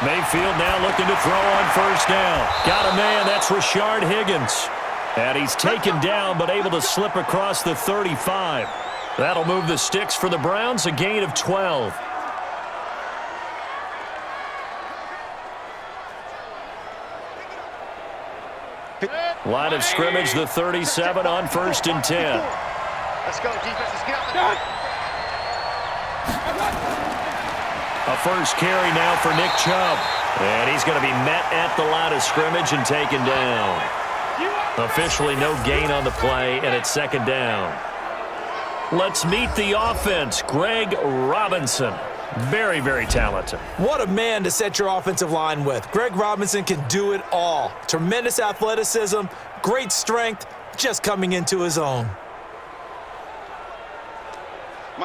Mayfield now looking to throw on first down. Got a man, that's Rashard Higgins. And he's taken down but able to slip across the 35. That'll move the sticks for the Browns, a gain of 12. Line of scrimmage, the 37 on 1st and 10. Let's go, defense. Let's get out. A first carry now for Nick Chubb. And he's going to be met at the line of scrimmage and taken down. Officially no gain on the play, and it's 2nd down. Let's meet the offense. Greg Robinson. Very, very talented. What a man to set your offensive line with. Greg Robinson can do it all. Tremendous athleticism, great strength, just coming into his own.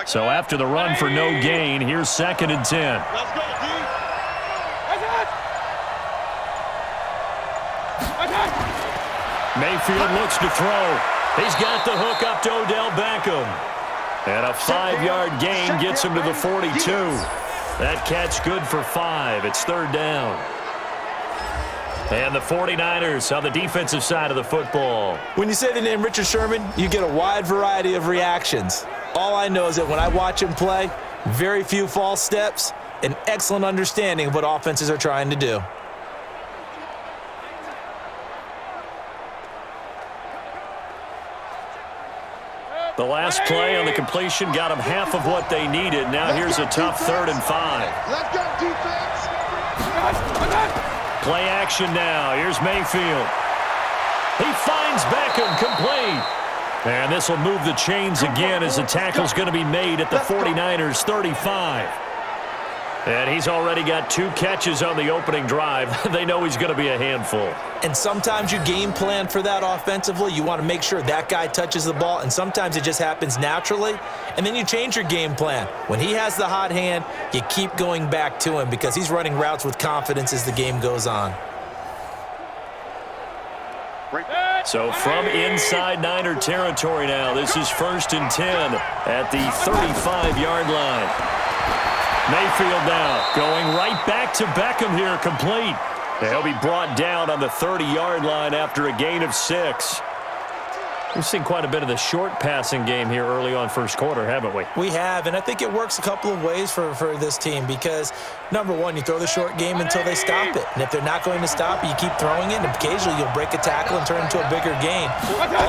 So after the run for no gain, here's 2nd and 10. Let's go, D. Mayfield looks to throw. He's got the hook up to Odell Beckham. And a 5-yard gain gets him to the 42. That catch good for 5. It's 3rd down. And the 49ers on the defensive side of the football. When you say the name Richard Sherman, you get a wide variety of reactions. All I know is that when I watch him play, very few false steps, an excellent understanding of what offenses are trying to do. The last play on the completion got them half of what they needed. Now here's a tough 3rd and 5. Let's go, defense. Play action now. Here's Mayfield. He finds Beckham complete. And this will move the chains again as the tackle's going to be made at the 49ers 35. And he's already got 2 catches on the opening drive. They know he's going to be a handful. And sometimes you game plan for that offensively. You want to make sure that guy touches the ball, and sometimes it just happens naturally. And then you change your game plan. When he has the hot hand, you keep going back to him because he's running routes with confidence as the game goes on. So from inside Niner territory now, this is 1st and 10 at the 35-yard line. Mayfield now going right back to Beckham here, complete. He'll be brought down on the 30-yard line after a gain of 6. We've seen quite a bit of the short passing game here early on first quarter, haven't we? We have, and I think it works a couple of ways for this team because, number one, you throw the short game until they stop it. And if they're not going to stop it, you keep throwing it, and occasionally you'll break a tackle and turn it into a bigger gain.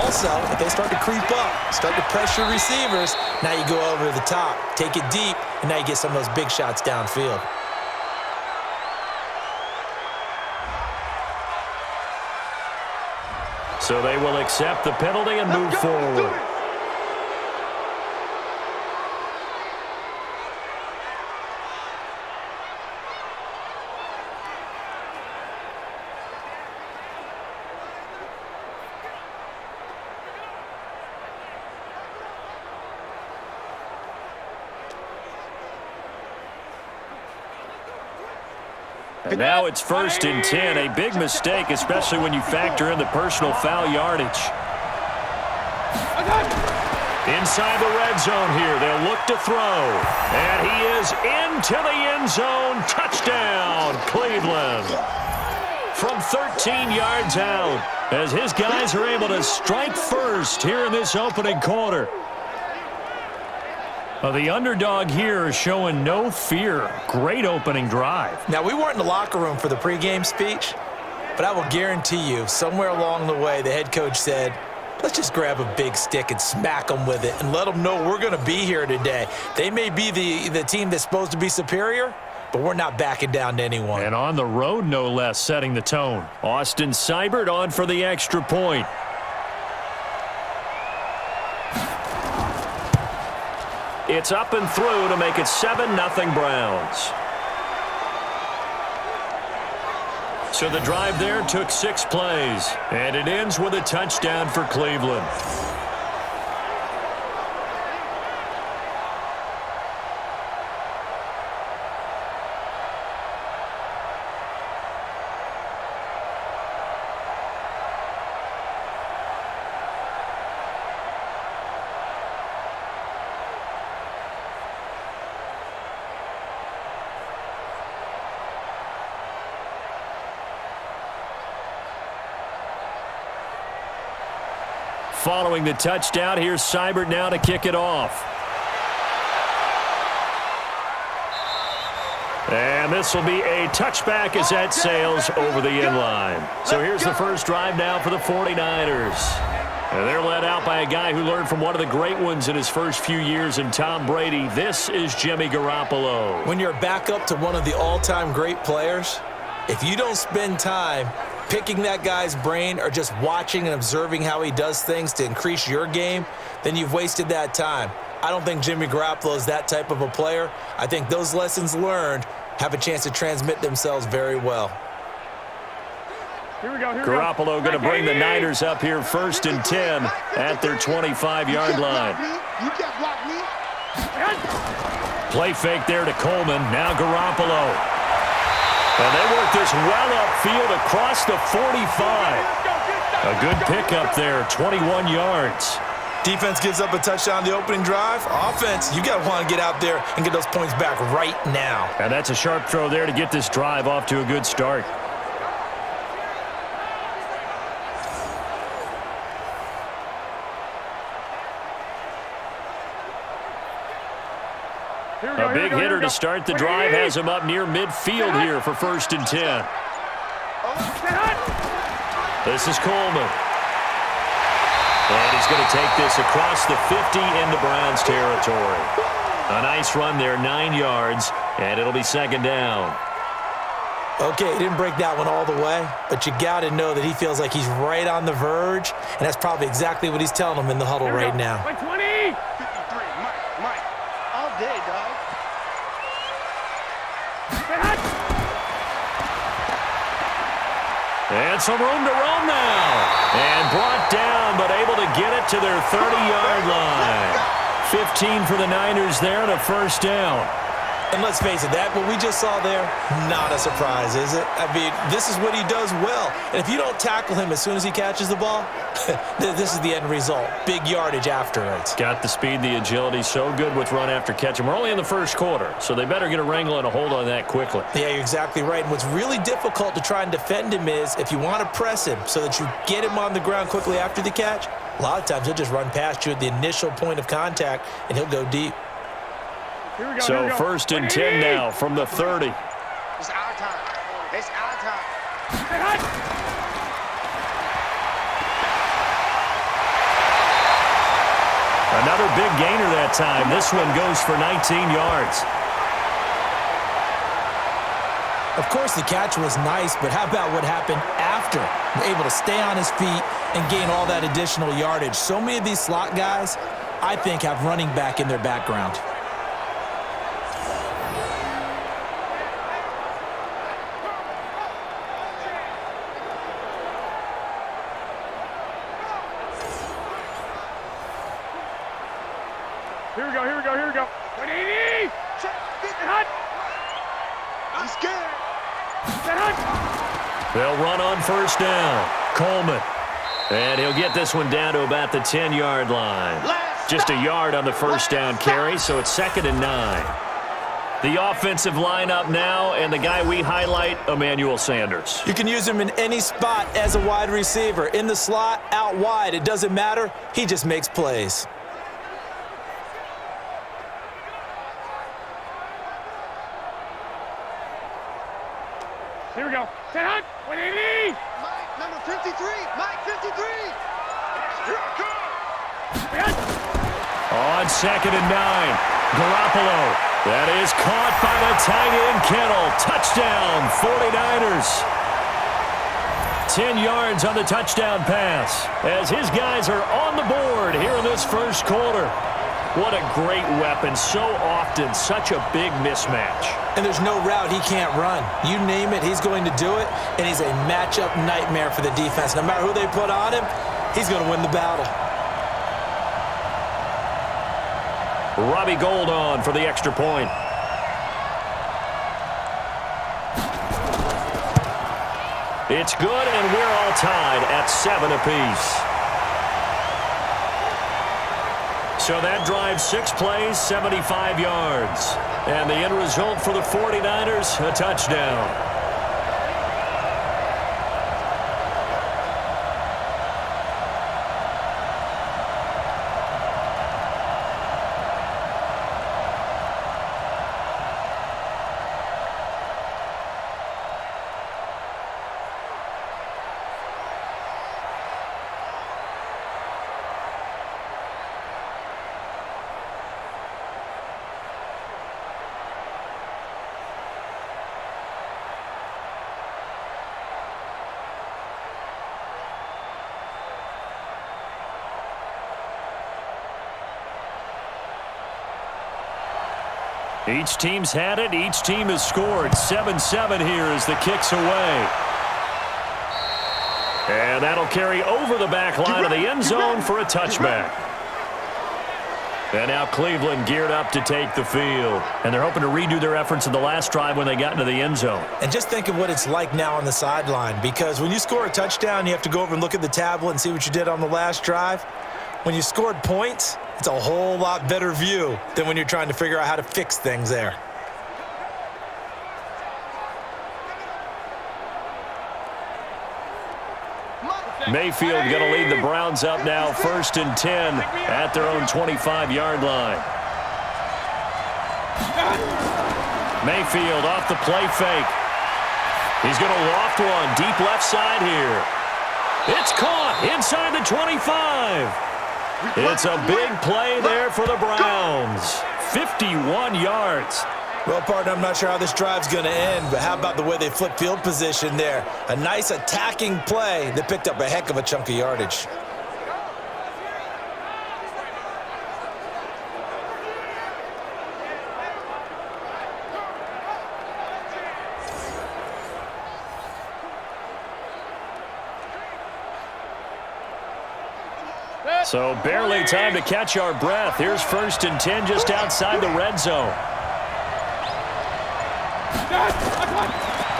Also, if they start to creep up, start to pressure receivers, now you go over the top, take it deep, and now you get some of those big shots downfield. So they will accept the penalty and move forward. And now it's 1st and 10, a big mistake, especially when you factor in the personal foul yardage. Inside the red zone here, they'll look to throw. And he is into the end zone. Touchdown, Cleveland. From 13 yards out, as his guys are able to strike first here in this opening quarter. The underdog here is showing no fear. Great opening drive. Now, we weren't in the locker room for the pregame speech, but I will guarantee you somewhere along the way the head coach said, let's just grab a big stick and smack them with it and let them know we're going to be here today. They may be the team that's supposed to be superior, but we're not backing down to anyone. And on the road, no less, setting the tone. Austin Seibert on for the extra point. It's up and through to make it 7-0 Browns. So the drive there took 6 plays, and it ends with a touchdown for Cleveland. following the touchdown. Here's Seibert now to kick it off. And this will be a touchback as that sails over the end line. So here's the first drive now for the 49ers. And they're led out by a guy who learned from one of the great ones in his first few years in Tom Brady. This is Jimmy Garoppolo. When you're back up to one of the all-time great players, if you don't spend time picking that guy's brain or just watching and observing how he does things to increase your game, then you've wasted that time. I don't think Jimmy Garoppolo is that type of a player. I think those lessons learned have a chance to transmit themselves very well. Here we go. Garoppolo going to bring the Niners up here 1st and 10 at their 25-yard line. You can't block me. Play fake there to Coleman. Now Garoppolo. And they work this well upfield across the 45. A good pickup there, 21 yards. Defense gives up a touchdown the opening drive. Offense, you got to want to get out there and get those points back right now. And that's a sharp throw there to get this drive off to a good start. A big hitter to start the drive has him up near midfield here for 1st and 10. This is Coleman. And he's going to take this across the 50 into Browns territory. A nice run there, 9 yards, and it'll be 2nd down. Okay, he didn't break that one all the way, but you got to know that he feels like he's right on the verge, and that's probably exactly what he's telling them in the huddle right now. 20. 53, Mike. All day, dog. And some room to roam now. And brought down, but able to get it to their 30-yard line. 15 for the Niners there and a 1st down. And let's face it, that what we just saw there, not a surprise, is it? I mean, this is what he does well. And if you don't tackle him as soon as he catches the ball, this is the end result. Big yardage afterwards. Got the speed, the agility, so good with run after catch. And we're only in the 1st quarter, so they better get a wrangle and a hold on that quickly. Yeah, you're exactly right. And what's really difficult to try and defend him is if you want to press him so that you get him on the ground quickly after the catch, a lot of times he'll just run past you at the initial point of contact, and he'll go deep. So 1st and 10 now from the 30. It's our time. It's our time. Another big gainer that time. This one goes for 19 yards. Of course, the catch was nice, but how about what happened after? Able to stay on his feet and gain all that additional yardage. So many of these slot guys, I think, have running back in their background. Here we go. 180. I'm scared. They'll run on 1st down. Coleman. And he'll get this one down to about the 10-yard line. Just a yard on the 1st down carry, so it's 2nd and 9. The offensive lineup now, and the guy we highlight, Emmanuel Sanders. You can use him in any spot as a wide receiver. In the slot, out wide, it doesn't matter. He just makes plays. Here we go. 180. Mike, number 53. Mike, 53. Here I come. On 2nd and 9, Garoppolo. That is caught by the tight end, Kittle. Touchdown, 49ers. 10 yards on the touchdown pass as his guys are on the board here in this 1st quarter. What a great weapon. So often, such a big mismatch. And there's no route he can't run. You name it, he's going to do it, and he's a matchup nightmare for the defense. No matter who they put on him, he's going to win the battle. Robbie Gould on for the extra point. It's good, and we're all tied at 7 apiece. So that drives 6 plays, 75 yards. And the end result for the 49ers, a touchdown. Each team's had it. Each team has scored. 7-7 here as the kick's away. And that'll carry over the back line of the end zone for a touchback. And now Cleveland geared up to take the field. And they're hoping to redo their efforts in the last drive when they got into the end zone. And just think of what it's like now on the sideline, because when you score a touchdown, you have to go over and look at the tablet and see what you did on the last drive. When you scored points, it's a whole lot better view than when you're trying to figure out how to fix things there. Mayfield going to lead the Browns up now, 1st and 10 at their own 25-yard line. Mayfield off the play fake. He's going to loft one deep left side here. It's caught inside the 25. It's a big play there for the Browns. 51 yards. Well, partner, I'm not sure how this drive's going to end, but how about the way they flip field position there? A nice attacking play that picked up a heck of a chunk of yardage. So barely time to catch our breath. Here's 1st and 10 just outside the red zone.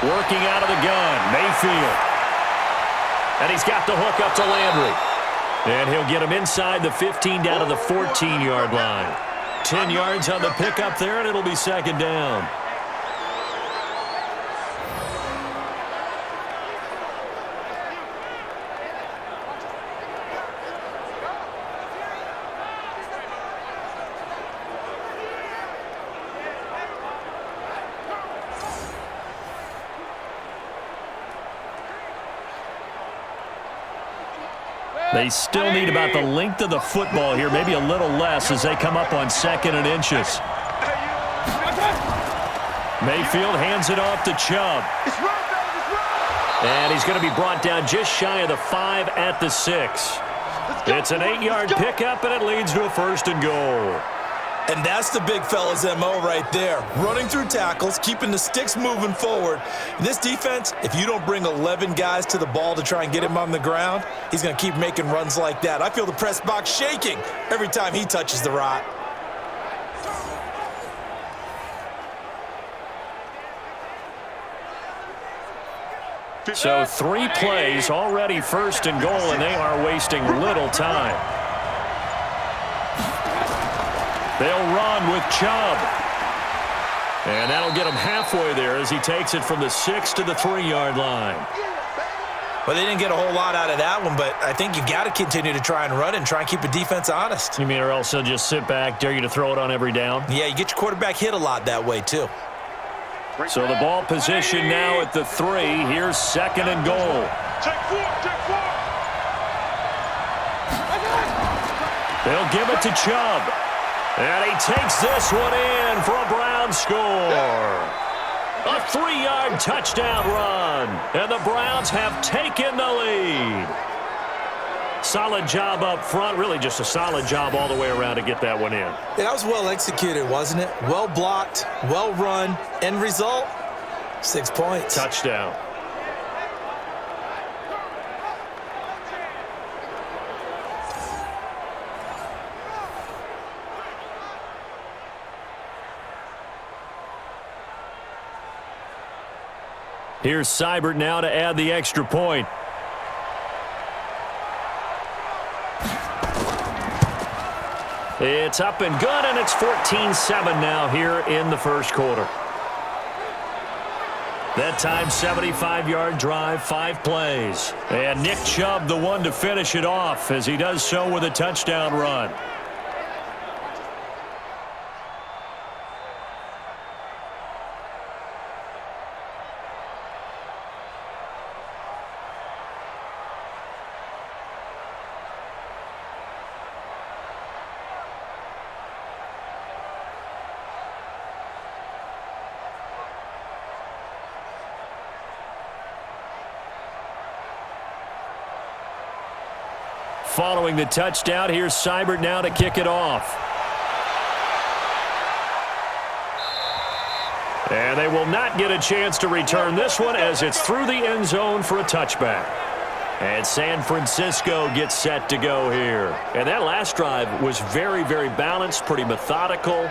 Working out of the gun, Mayfield. And he's got the hook up to Landry. And he'll get him inside the 15 down to the 14-yard line. 10 yards on the pickup there, and it'll be 2nd down. They still need about the length of the football here, maybe a little less as they come up on 2nd and inches. Mayfield hands it off to Chubb. And he's going to be brought down just shy of the 5 at the 6. It's an 8-yard pickup, and it leads to a 1st and goal. And that's the big fella's MO right there. Running through tackles, keeping the sticks moving forward. This defense, if you don't bring 11 guys to the ball to try and get him on the ground, he's going to keep making runs like that. I feel the press box shaking every time he touches the rock. So 3 plays, already 1st and goal, and they are wasting little time. They'll run with Chubb. And that'll get him halfway there as he takes it from the 6 to the 3-yard line. Well, they didn't get a whole lot out of that one, but I think you've got to continue to try and run and try and keep the defense honest. You mean or else they'll just sit back, dare you to throw it on every down? Yeah, you get your quarterback hit a lot that way, too. So the ball position now at the 3. Here's 2nd and goal. Take 4, take 4. They'll give it to Chubb. And he takes this one in for a Browns score. A 3-yard touchdown run. And the Browns have taken the lead. Solid job up front. Really just a solid job all the way around to get that one in. Yeah, that was well executed, wasn't it? Well blocked, well run. End result, 6 points. Touchdown. Here's Seibert now to add the extra point. It's up and good, and it's 14-7 now here in the first quarter. That time, 75-yard drive, 5 plays. And Nick Chubb, the one to finish it off, as he does so with a touchdown run. Following the touchdown, here's Seibert now to kick it off. And they will not get a chance to return this one as it's through the end zone for a touchback. And San Francisco gets set to go here. And that last drive was very, very balanced, pretty methodical.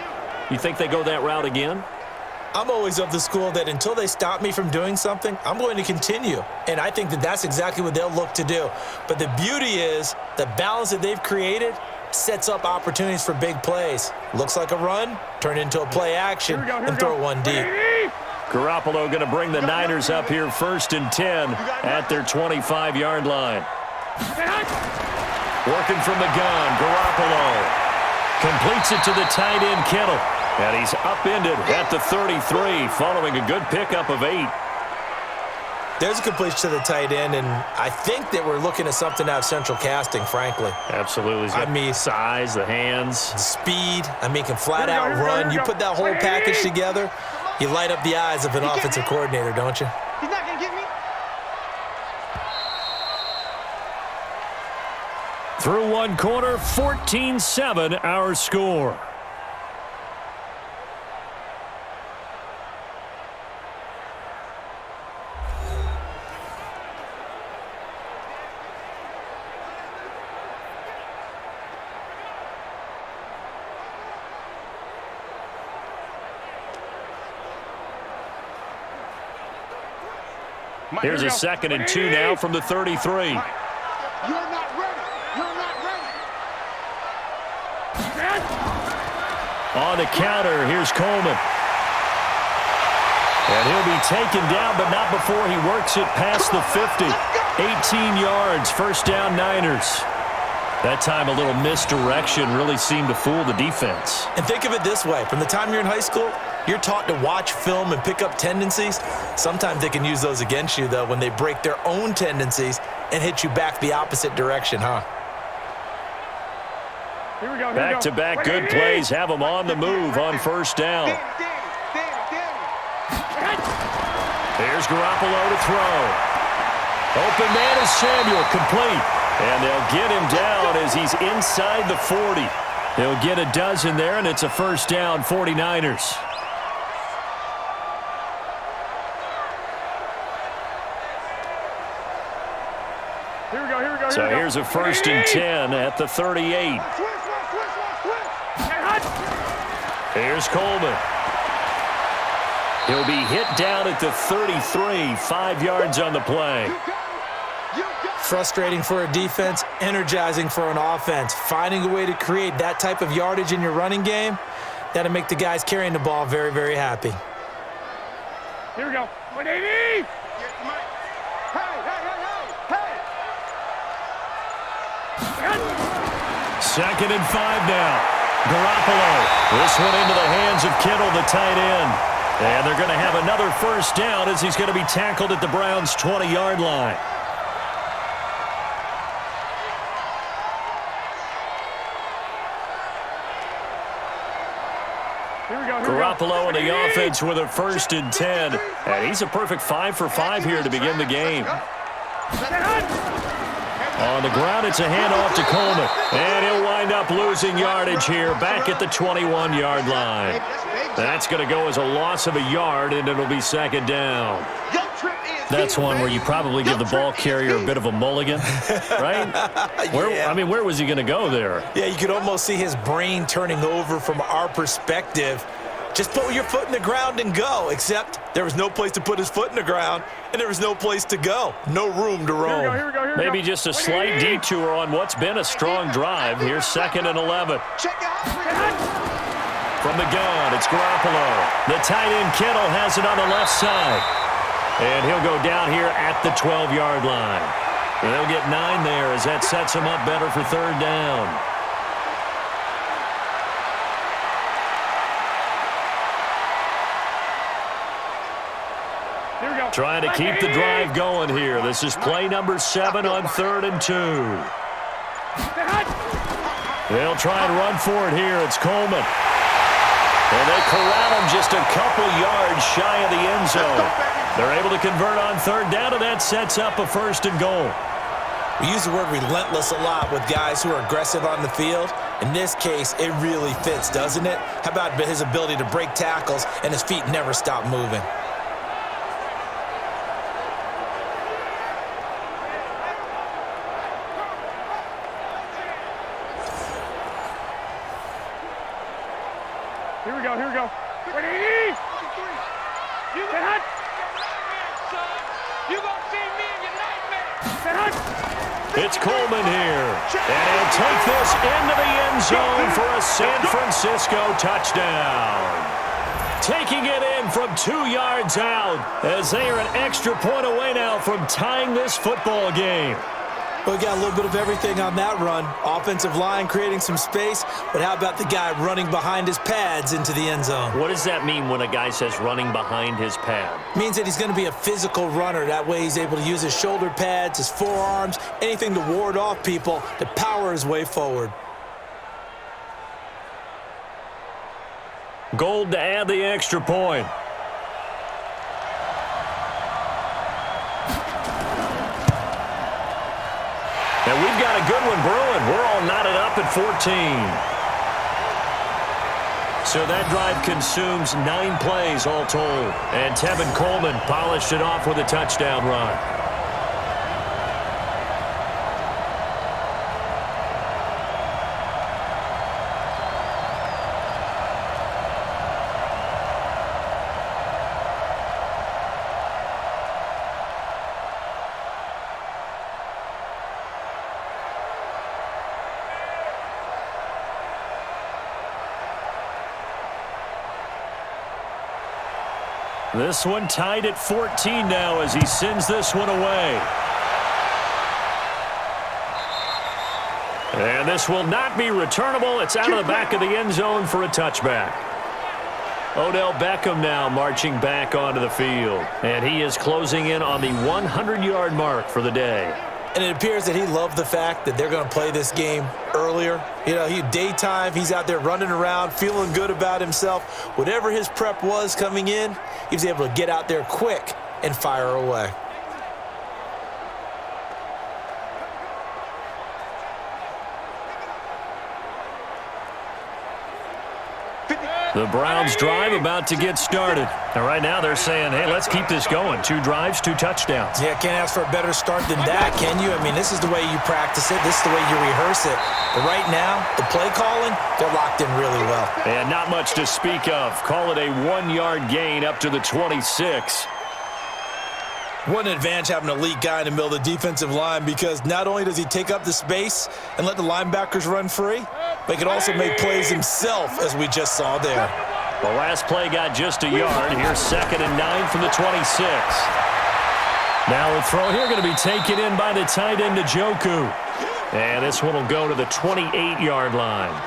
You think they go that route again? I'm always of the school that until they stop me from doing something, I'm going to continue. And I think that that's exactly what they'll look to do. But the beauty is the balance that they've created sets up opportunities for big plays. Looks like a run, turn into a play action, and throw one deep. Garoppolo going to bring the Niners up here 1st and 10 at their 25-yard line. Working from the gun, Garoppolo completes it to the tight end, Kittle. And he's upended at the 33 following a good pickup of 8. There's a completion to the tight end, and I think that we're looking at something out of central casting, frankly. Absolutely. I mean, size, the hands. Speed. I mean, can flat out run. You put that whole package together, you light up the eyes of an offensive coordinator, don't you? He's not going to get me. Through one quarter, 14-7 our score. Here's a 2nd and 2 now from the 33. You're not ready. You're not ready. On the counter, here's Coleman. And he'll be taken down, but not before he works it past the 50. 18 yards, 1st down Niners. That time a little misdirection really seemed to fool the defense. And think of it this way. From the time you're in high school, you're taught to watch film and pick up tendencies. Sometimes they can use those against you, though, when they break their own tendencies and hit you back the opposite direction, huh? Here we go. Back-to-back good plays have them on the move on 1st down. Here's Garoppolo to throw. Open man is Samuel, complete. And they'll get him down as he's inside the 40. He'll get a dozen there, and it's a 1st down, 49ers. So here's a 1st and 10 at the 38. Here's Coleman. He'll be hit down at the 33, 5 yards on the play. Frustrating for a defense, energizing for an offense. Finding a way to create that type of yardage in your running game, that'll make the guys carrying the ball very, very happy. Here we go. 180! Second and 5 now. Garoppolo. This one into the hands of Kittle, the tight end. And they're going to have another 1st down as he's going to be tackled at the Browns' 20-yard line. Garoppolo and the offense with a 1st and 10. And he's a perfect 5 for 5 here to begin the game. On the ground, it's a handoff to Coleman. And he'll wind up losing yardage here back at the 21-yard line. That's going to go as a loss of a yard, and it'll be 2nd down. That's one where you probably give the ball carrier a bit of a mulligan, right? Yeah. Where was he going to go there? Yeah, you could almost see his brain turning over from our perspective. Just put your foot in the ground and go, except there was no place to put his foot in the ground, and there was no place to go. No room to roam. Maybe just a slight detour on what's been a strong drive. Here's 2nd and 11. From the gun, it's Garoppolo. The tight end Kittle has it on the left side. And he'll go down here at the 12-yard line. They'll get 9 there as that sets him up better for 3rd down. Trying to keep the drive going here. This is play number 7 on 3rd and 2. They'll try and run for it here. It's Coleman. And they corral him just a couple yards shy of the end zone. They're able to convert on 3rd down, and that sets up a 1st and goal. We use the word relentless a lot with guys who are aggressive on the field. In this case, it really fits, doesn't it? How about his ability to break tackles and his feet never stop moving? Here we go, here we go. Ready? Set hut. You gonna see me in your nightmare. Set hut. It's Coleman here, and he'll take this into the end zone for a San Francisco touchdown. Taking it in from 2 yards out as they are an extra point away now from tying this football game. We got a little bit of everything on that run. Offensive line creating some space, but how about the guy running behind his pads into the end zone? What does that mean when a guy says running behind his pad? Means that he's going to be a physical runner. That way he's able to use his shoulder pads, his forearms, anything to ward off people to power his way forward. Gold to add the extra point. And we've got a good one brewing. We're all knotted up at 14. So that drive consumes 9 plays all told. And Tevin Coleman polished it off with a touchdown run. This one tied at 14 now as he sends this one away. And this will not be returnable. It's out of the back of the end zone for a touchback. Odell Beckham now marching back onto the field. And he is closing in on the 100-yard mark for the day. And it appears that he loved the fact that they're going to play this game earlier. You know, daytime, he's out there running around, feeling good about himself. Whatever his prep was coming in, he was able to get out there quick and fire away. The Browns drive about to get started. And right now they're saying, hey, let's keep this going. 2 drives, 2 touchdowns. Yeah, can't ask for a better start than that, can you? I mean, this is the way you practice it. This is the way you rehearse it. But right now, the play calling, they're locked in really well. And not much to speak of. Call it a 1-yard gain up to the 26. What an advantage having an elite guy in the middle of the defensive line, because not only does he take up the space and let the linebackers run free, but he can also make plays himself, as we just saw there. The last play got just a yard. Here's 2nd and 9 from the 26. Now the throw here going to be taken in by the tight end, Njoku. And this one will go to the 28-yard line.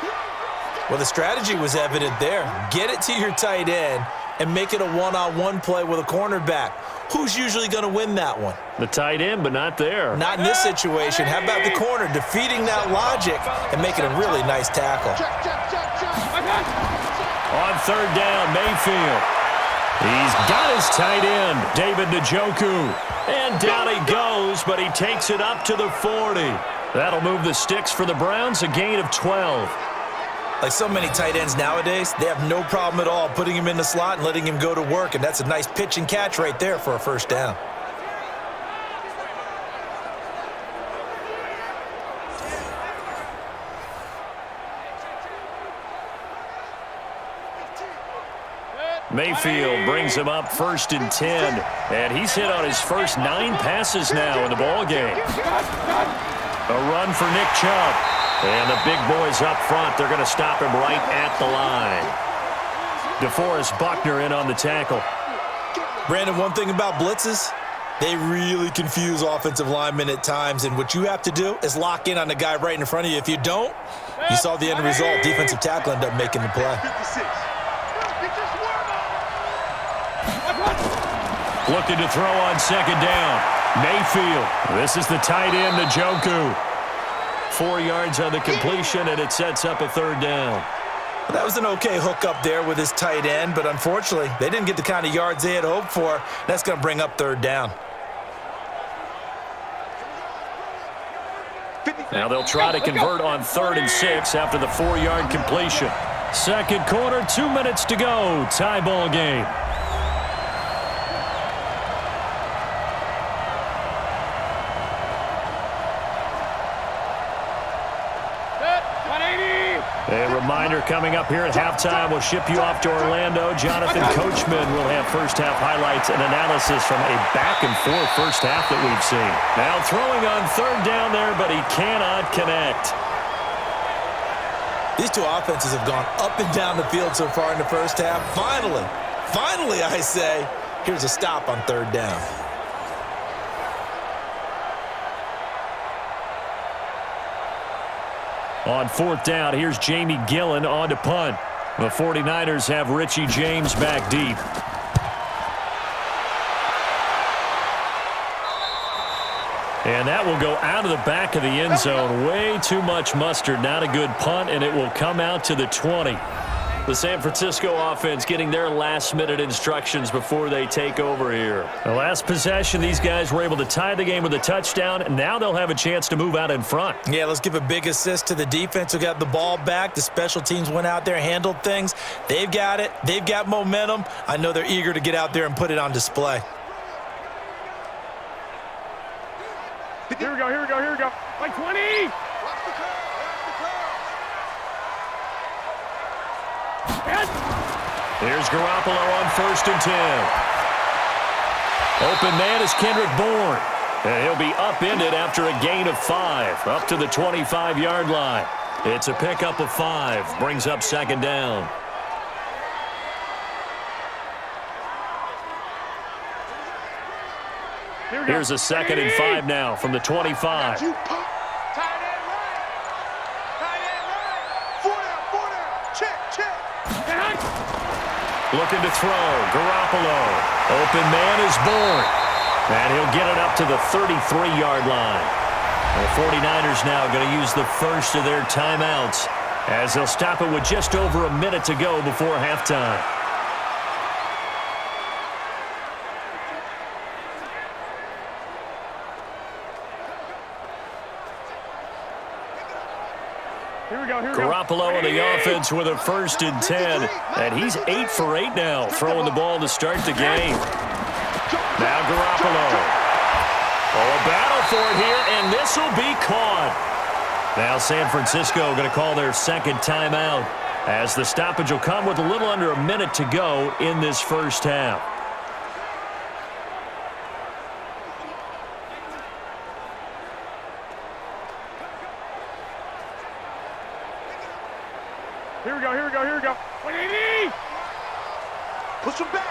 Well, the strategy was evident there. Get it to your tight end and make it a one-on-one play with a cornerback. Who's usually going to win that one? The tight end, but not there. Not in this situation. How about the corner defeating that logic and making a really nice tackle? On 3rd down, Mayfield. He's got his tight end, David Njoku. And down he goes, but he takes it up to the 40. That'll move the sticks for the Browns, a gain of 12. Like so many tight ends nowadays, they have no problem at all putting him in the slot and letting him go to work, and that's a nice pitch and catch right there for a first down. Mayfield brings him up 1st and 10, and he's hit on his first 9 passes now in the ballgame. A run for Nick Chubb. And the big boys up front, they're going to stop him right at the line. DeForest Buckner in on the tackle. Brandon, one thing about blitzes, they really confuse offensive linemen at times, and what you have to do is lock in on the guy right in front of you. If you don't, you saw the end result. Defensive tackle ended up making the play. Looking to throw on 2nd down. Mayfield. This is the tight end, Njoku. 4 yards on the completion, and it sets up a 3rd down. That was an okay hook up there with his tight end, but unfortunately, they didn't get the kind of yards they had hoped for. That's going to bring up 3rd down. Now they'll try to convert on 3rd and 6 after the 4-yard completion. Second quarter, 2 minutes to go. Tie ball game. A reminder coming up here at halftime. We'll ship you off to Orlando. Jonathan Coachman will have first-half highlights and analysis from a back-and-forth first half that we've seen. Now throwing on 3rd down there, but he cannot connect. These two offenses have gone up and down the field so far in the first half. Finally, I say, here's a stop on 3rd down. On 4th down, here's Jamie Gillen on to punt. The 49ers have Richie James back deep. And that will go out of the back of the end zone. Way too much mustard. Not a good punt, and it will come out to the 20. The San Francisco offense getting their last-minute instructions before they take over here. The last possession, these guys were able to tie the game with a touchdown, and now they'll have a chance to move out in front. Yeah, let's give a big assist to the defense who got the ball back. The special teams went out there, handled things. They've got it. They've got momentum. I know they're eager to get out there and put it on display. Here we go. Like 20. Here's Garoppolo on 1st and 10. Open man is Kendrick Bourne. And he'll be upended after a gain of 5, up to the 25-yard line. It's a pickup of 5, brings up 2nd down. Here's a 2nd and 5 now from the 25. Looking to throw. Garoppolo. Open man is Bourne. And he'll get it up to the 33-yard line. The 49ers now going to use the first of their timeouts as they'll stop it with just over a minute to go before halftime. Garoppolo on the offense with a 1st and 10. And he's 8 for 8 now, throwing the ball to start the game. Now Garoppolo. Oh, a battle for it here, and this will be caught. Now San Francisco going to call their 2nd timeout as the stoppage will come with a little under a minute to go in this first half. Here we go. 180. Push him back.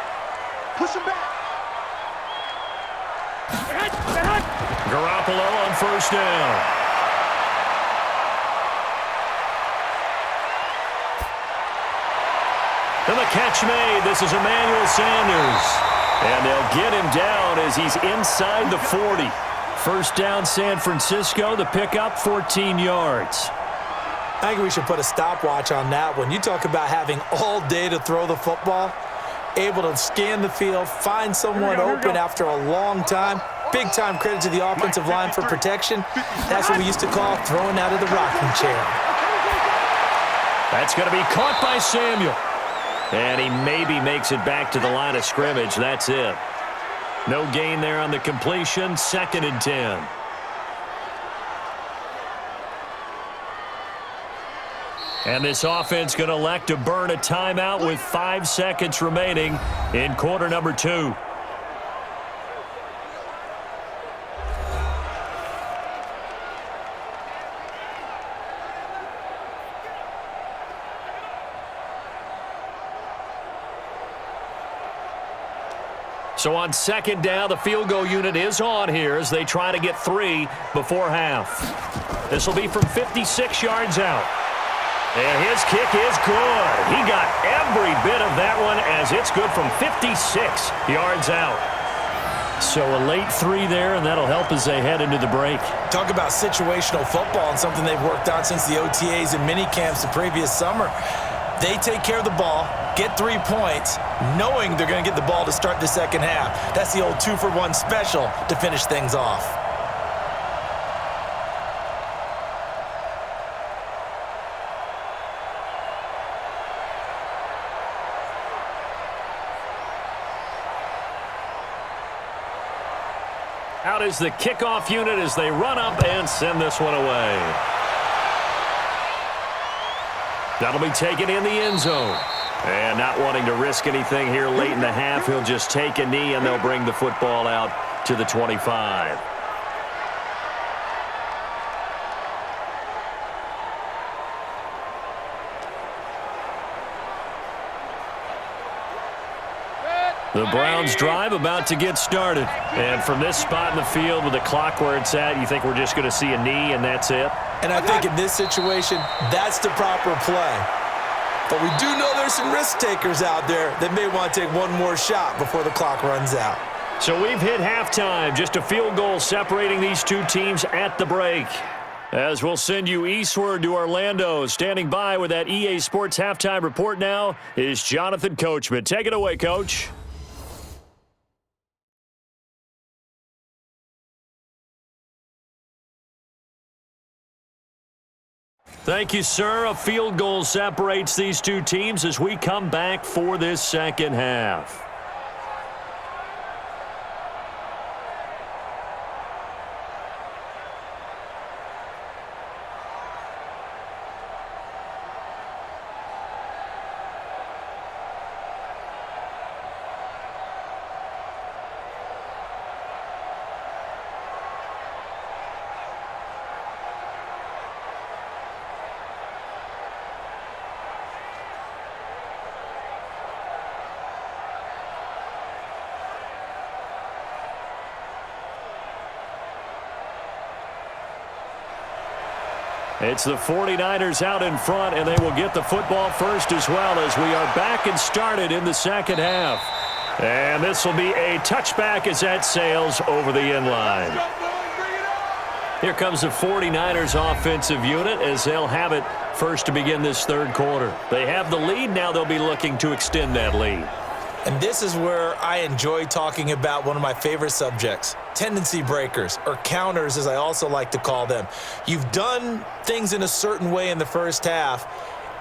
Garoppolo on 1st down. And the catch made. This is Emmanuel Sanders. And they'll get him down as he's inside the 40. 1st down, San Francisco. The pickup, 14 yards. I think we should put a stopwatch on that one. You talk about having all day to throw the football, able to scan the field, find someone open after a long time. Big-time credit to the offensive line for protection. That's what we used to call throwing out of the rocking chair. That's going to be caught by Samuel. And he maybe makes it back to the line of scrimmage. That's it. No gain there on the completion. 2nd and 10. And this offense going to elect to burn a timeout with 5 seconds remaining in quarter number 2. So on 2nd down, the field goal unit is on here as they try to get 3 before half. This will be from 56 yards out. And his kick is good. He got every bit of that one as it's good from 56 yards out. So a late 3 there, and that'll help as they head into the break. Talk about situational football and something they've worked on since the OTAs and mini camps the previous summer. They take care of the ball, get 3 points, knowing they're going to get the ball to start the second half. That's the old 2-for-1 special to finish things off. Out is the kickoff unit as they run up and send this one away. That'll be taken in the end zone. And not wanting to risk anything here late in the half, he'll just take a knee and they'll bring the football out to the 25. The Browns drive about to get started. And from this spot in the field with the clock where it's at, you think we're just going to see a knee and that's it? And I think in this situation, that's the proper play. But we do know there's some risk takers out there that may want to take one more shot before the clock runs out. So we've hit halftime. Just a field goal separating these two teams at the break. As we'll send you eastward to Orlando. Standing by with that EA Sports halftime report now is Jonathan Coachman. Take it away, Coach. Thank you, sir. A field goal separates these two teams as we come back for this second half. It's the 49ers out in front, and they will get the football first as well as we are back and started in the second half. And this will be a touchback as that sails over the end line. Here comes the 49ers offensive unit as they'll have it first to begin this third quarter. They have the lead. Now they'll be looking to extend that lead. And this is where I enjoy talking about one of my favorite subjects, tendency breakers, or counters as I also like to call them. You've done things in a certain way in the first half,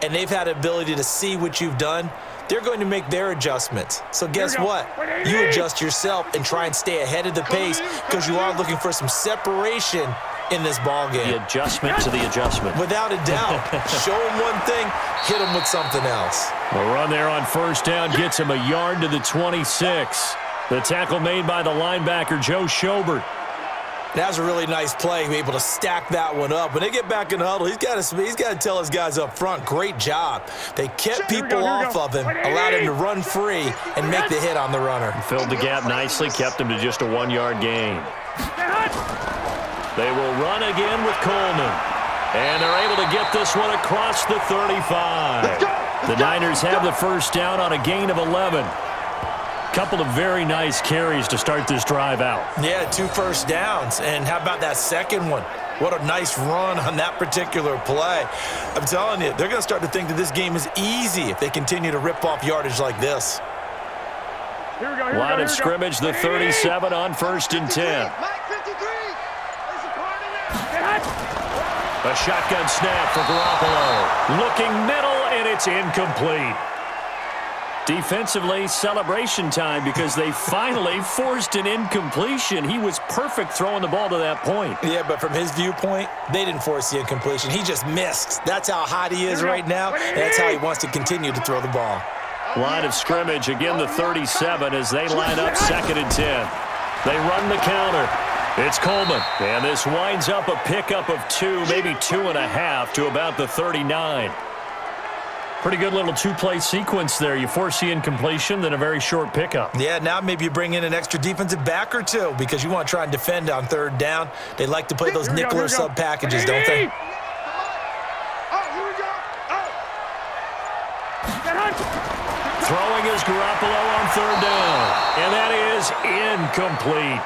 and they've had the ability to see what you've done. They're going to make their adjustments. So guess what? You adjust yourself and try and stay ahead of the pace because you are looking for some separation in this ball game. The adjustment to the adjustment. Without a doubt. Show them one thing, hit them with something else. A run there on first down gets him a yard to the 26. The tackle made by the linebacker, Joe Schobert. That was a really nice play, able to stack that one up. When they get back in the huddle, he's got to tell his guys up front, great job. They kept people off of him, allowed him to run free and make the hit on the runner. Filled the gap nicely, kept him to just a 1-yard gain. They will run again with Coleman. And they're able to get this one across the 35. The Niners have the first down on a gain of 11. Couple of very nice carries to start this drive out. Yeah, 2 first downs. And how about that second one? What a nice run on that particular play. I'm telling you, they're going to start to think that this game is easy if they continue to rip off yardage like this. Line of scrimmage, the 37 on first and 10. A shotgun snap for Garoppolo. Looking middle, and it's incomplete. Defensively, celebration time because they finally forced an incompletion. He was perfect throwing the ball to that point. Yeah, but from his viewpoint, they didn't force the incompletion. He just missed. That's how hot he is right now, and that's how he wants to continue to throw the ball. Line of scrimmage, again the 37 as they line up second and 10. They run the counter. It's Coleman, and this winds up a pickup of 2, maybe 2.5 to about the 39. Pretty good little 2-play sequence there. You force the incompletion, then a very short pickup. Yeah, now maybe you bring in an extra defensive back or 2 because you want to try and defend on third down. They like to play those nickel or sub packages, don't they? Throwing is Garoppolo on third down, and that is incomplete.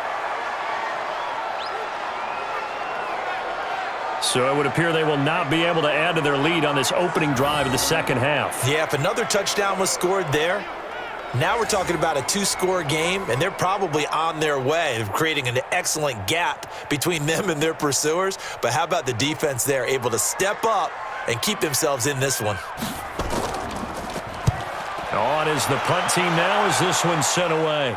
So it would appear they will not be able to add to their lead on this opening drive of the second half. Yeah, if another touchdown was scored there, now we're talking about a 2-score game, and they're probably on their way of creating an excellent gap between them and their pursuers. But how about the defense there, able to step up and keep themselves in this one? On is the punt team now as this one's sent away.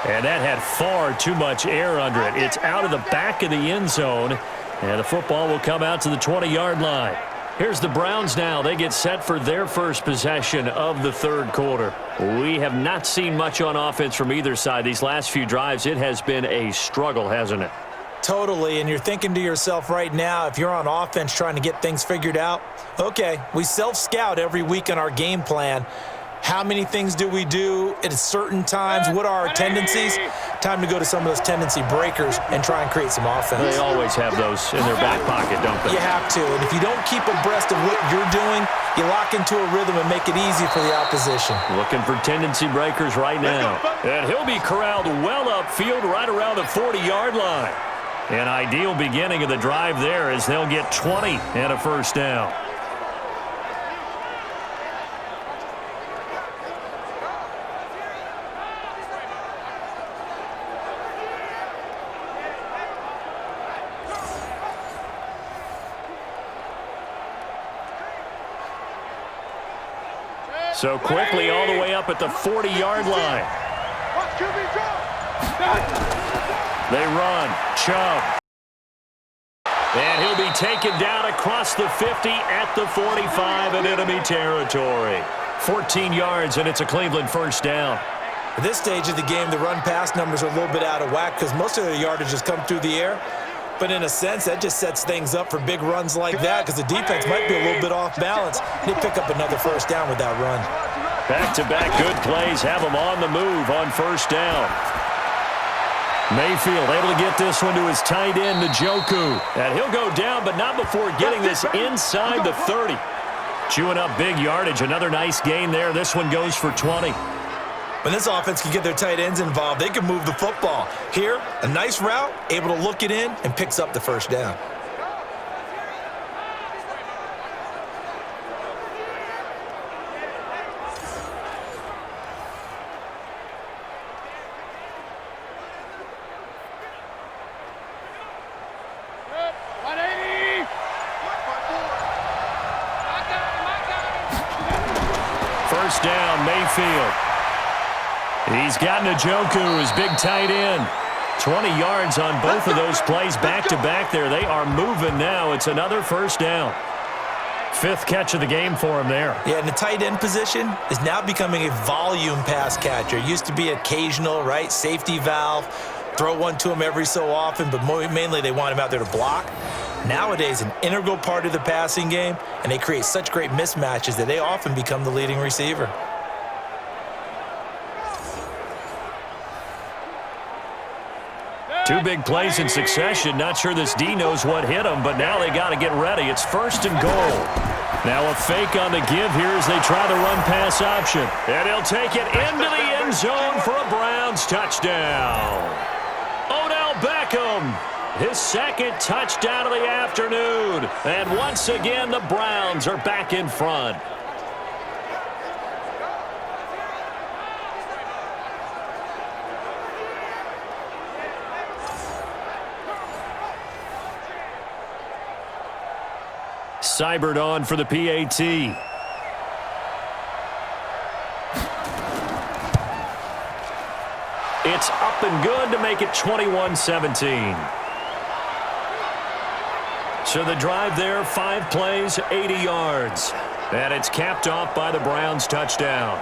And that had far too much air under it. It's out of the back of the end zone, and the football will come out to the 20-yard line. Here's the Browns now. They get set for their first possession of the third quarter. We have not seen much on offense from either side. These last few drives, it has been a struggle, hasn't it? Totally, and you're thinking to yourself right now, if you're on offense trying to get things figured out, okay, we self-scout every week on our game plan. How many things do we do at certain times? What are our tendencies? Time to go to some of those tendency breakers and try and create some offense. They always have those in their back pocket, don't they? You have to, and if you don't keep abreast of what you're doing, you lock into a rhythm and make it easy for the opposition. Looking for tendency breakers right now. And he'll be corralled well upfield right around the 40-yard line. An ideal beginning of the drive there as they'll get 20 and a first down. So quickly all the way up at the 40-yard line. They run. Chubb. And he'll be taken down across the 50 at the 45 in enemy territory. 14 yards, and it's a Cleveland first down. At this stage of the game, the run-pass numbers are a little bit out of whack because most of their yardage has come through the air. But in a sense, that just sets things up for big runs like that because the defense might be a little bit off balance. They pick up another first down with that run. Back-to-back good plays have them on the move on first down. Mayfield able to get this one to his tight end, Njoku. And he'll go down, but not before getting this inside the 30. Chewing up big yardage. Another nice gain there. This one goes for 20. When this offense can get their tight ends involved, they can move the football. Here, a nice route, able to look it in, and picks up the first down. First down, Mayfield. He's got Njoku, his big tight end. 20 yards on both of those plays back-to-back there. They are moving now. It's another first down. Fifth catch of the game for him there. Yeah, and the tight end position is now becoming a volume pass catcher. It used to be occasional, right? Safety valve. Throw one to him every so often, but mainly they want him out there to block. Nowadays, an integral part of the passing game, and they create such great mismatches that they often become the leading receiver. Two big plays in succession. Not sure this D knows what hit him, but now they got to get ready. It's first and goal. Now a fake on the give here as they try the run-pass option. And he'll take it into the end zone for a Browns touchdown. Odell Beckham, his second touchdown of the afternoon. And once again, the Browns are back in front. Seibert on for the PAT. It's up and good to make it 21-17. So the drive there, 5 plays, 80 yards. And it's capped off by the Browns touchdown.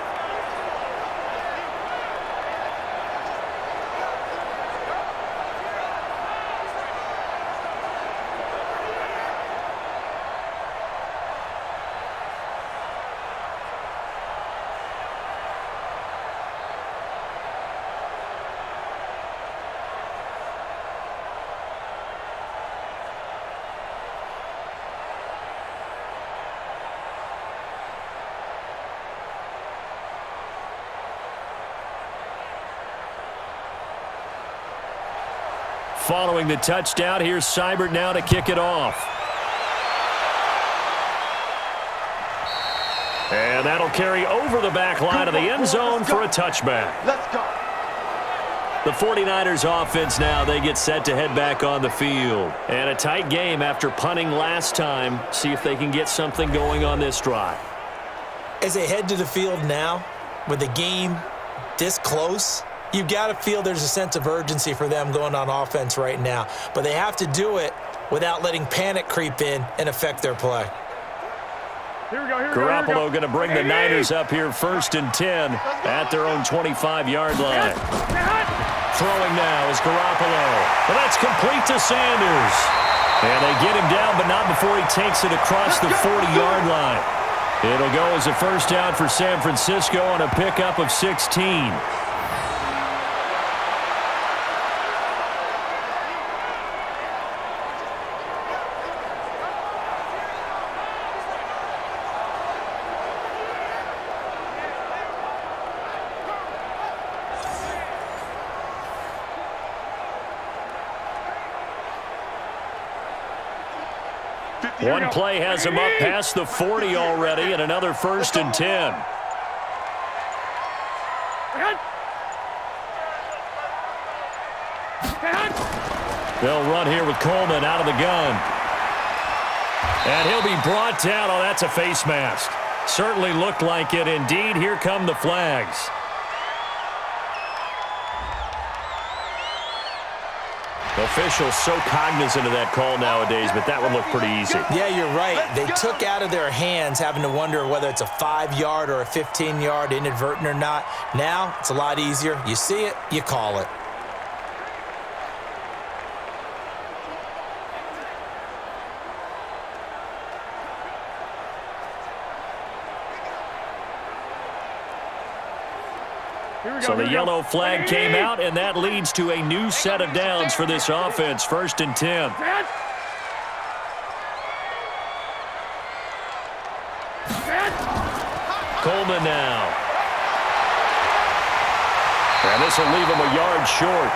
Following the touchdown, here's Seibert now to kick it off. And that'll carry over the back line of the end zone for a touchback. Let's go. The 49ers offense now, they get set to head back on the field. And a tight game after punting last time. See if they can get something going on this drive. As they head to the field now, with the game this close, You've got to feel there's a sense of urgency for them going on offense right now. But they have to do it without letting panic creep in and affect their play. Here we go, here we Garoppolo going to bring the Niners up here 1st and 10 at their own 25-yard line. Throwing now is Garoppolo. But that's complete to Sanders. And they get him down, but not before he takes it across the 40-yard line. It'll go as a first down for San Francisco on a pickup of 16. One play has him up past the 40 already, and another 1st and 10. They'll run here with Coleman out of the gun. And he'll be brought down. Oh, that's a face mask. Certainly looked like it. Indeed, here come the flags. Officials so cognizant of that call nowadays, but that one looked pretty easy. Yeah, you're right. They took out of their hands having to wonder whether it's a 5-yard or a 15-yard, inadvertent or not. Now, it's a lot easier. You see it, you call it. So the yellow flag came out, and that leads to a new set of downs for this offense. 1st and 10. Coleman now. And this will leave him a yard short.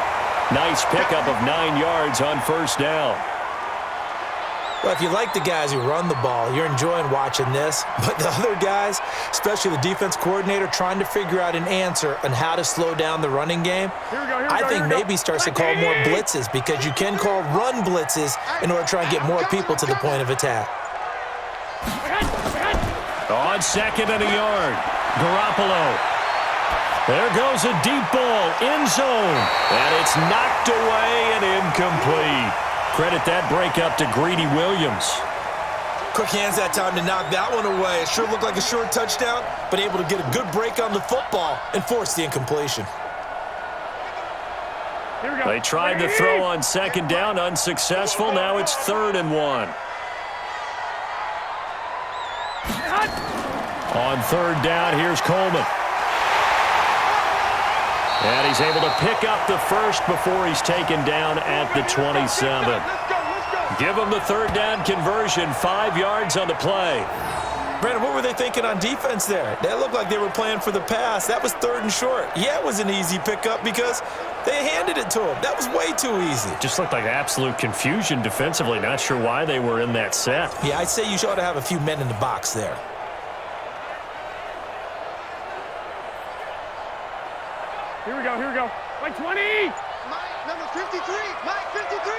Nice pickup of 9 yards on 1st down. Well, if you like the guys who run the ball, you're enjoying watching this. But the other guys, especially the defense coordinator, trying to figure out an answer on how to slow down the running game, I think maybe starts to call more blitzes, because you can call run blitzes in order to try and get more people to the point of attack. On 2nd and a yard, Garoppolo. There goes a deep ball, end zone. And it's knocked away and incomplete. Credit that breakup to Greedy Williams. Quick hands that time to knock that one away. It sure looked like a short touchdown, but able to get a good break on the football and force the incompletion. They tried to throw on 2nd down, unsuccessful. Now it's 3rd and 1. On 3rd down, here's Coleman. And he's able to pick up the first before he's taken down at the 27. Give him the 3rd down conversion, 5 yards on the play. Brandon, what were they thinking on defense there? That looked like they were playing for the pass. That was 3rd and short. Yeah, it was an easy pickup because they handed it to him. That was way too easy. Just looked like absolute confusion defensively. Not sure why they were in that set. Yeah, I'd say you ought to have a few men in the box there. Here we go. Mike 20! Mike, number 53! Mike, 53!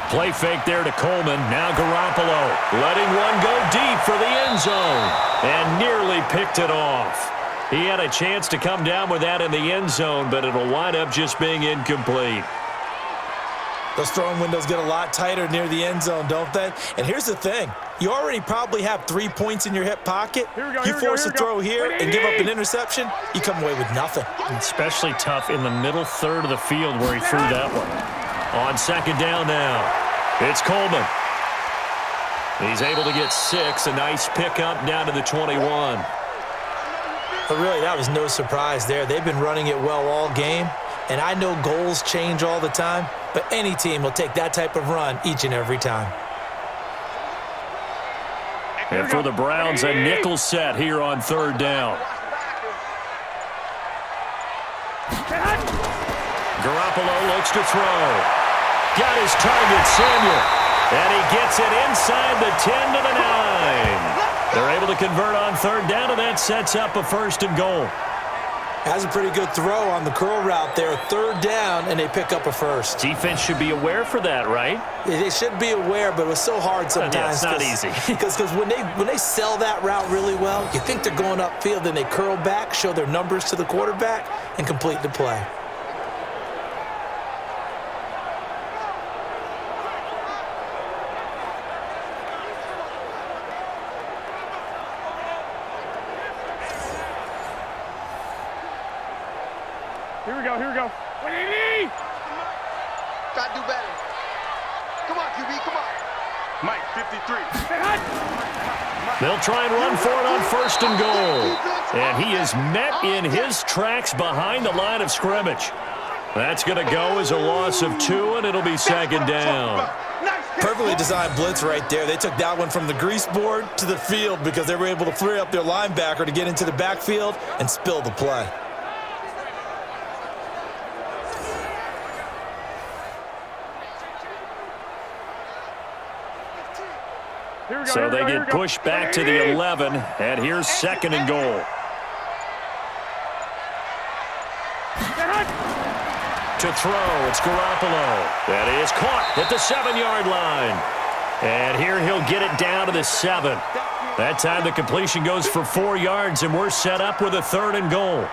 Play fake there to Coleman. Now Garoppolo letting one go deep for the end zone. And nearly picked it off. He had a chance to come down with that in the end zone, but it'll wind up just being incomplete. Those throwing windows get a lot tighter near the end zone, don't they? And here's the thing. You already probably have 3 points in your hip pocket. You force a throw here and give up an interception, you come away with nothing. Especially tough in the middle third of the field where he threw that one. On 2nd down now, it's Coleman. He's able to get 6, a nice pickup down to the 21. But really, that was no surprise there. They've been running it well all game. And I know goals change all the time, but any team will take that type of run each and every time. And for the Browns, a nickel set here on 3rd down. Garoppolo looks to throw. Got his target, Samuel. And he gets it inside the 10 to the 9. They're able to convert on 3rd down, and that sets up a 1st and goal. Has a pretty good throw on the curl route there. 3rd down, and they pick up a first. Defense should be aware for that, right? They should be aware, but it was so hard sometimes. Yeah, it's not easy. Because when they sell that route really well, you think they're going upfield, then they curl back, show their numbers to the quarterback, and complete the play. Here we go. Gotta do better. Come on, QB, come on. Mike, 53. They'll try and run for it on 1st and goal. And he is met in his tracks behind the line of scrimmage. That's going to go as a loss of 2, and it'll be 2nd down. Perfectly designed blitz right there. They took that one from the grease board to the field because they were able to free up their linebacker to get into the backfield and spill the play. So they get pushed back to the 11, and here's 2nd and goal. To throw, it's Garoppolo. That is caught at the 7-yard line. And here he'll get it down to the 7. That time the completion goes for 4 yards, and we're set up with a 3rd and goal.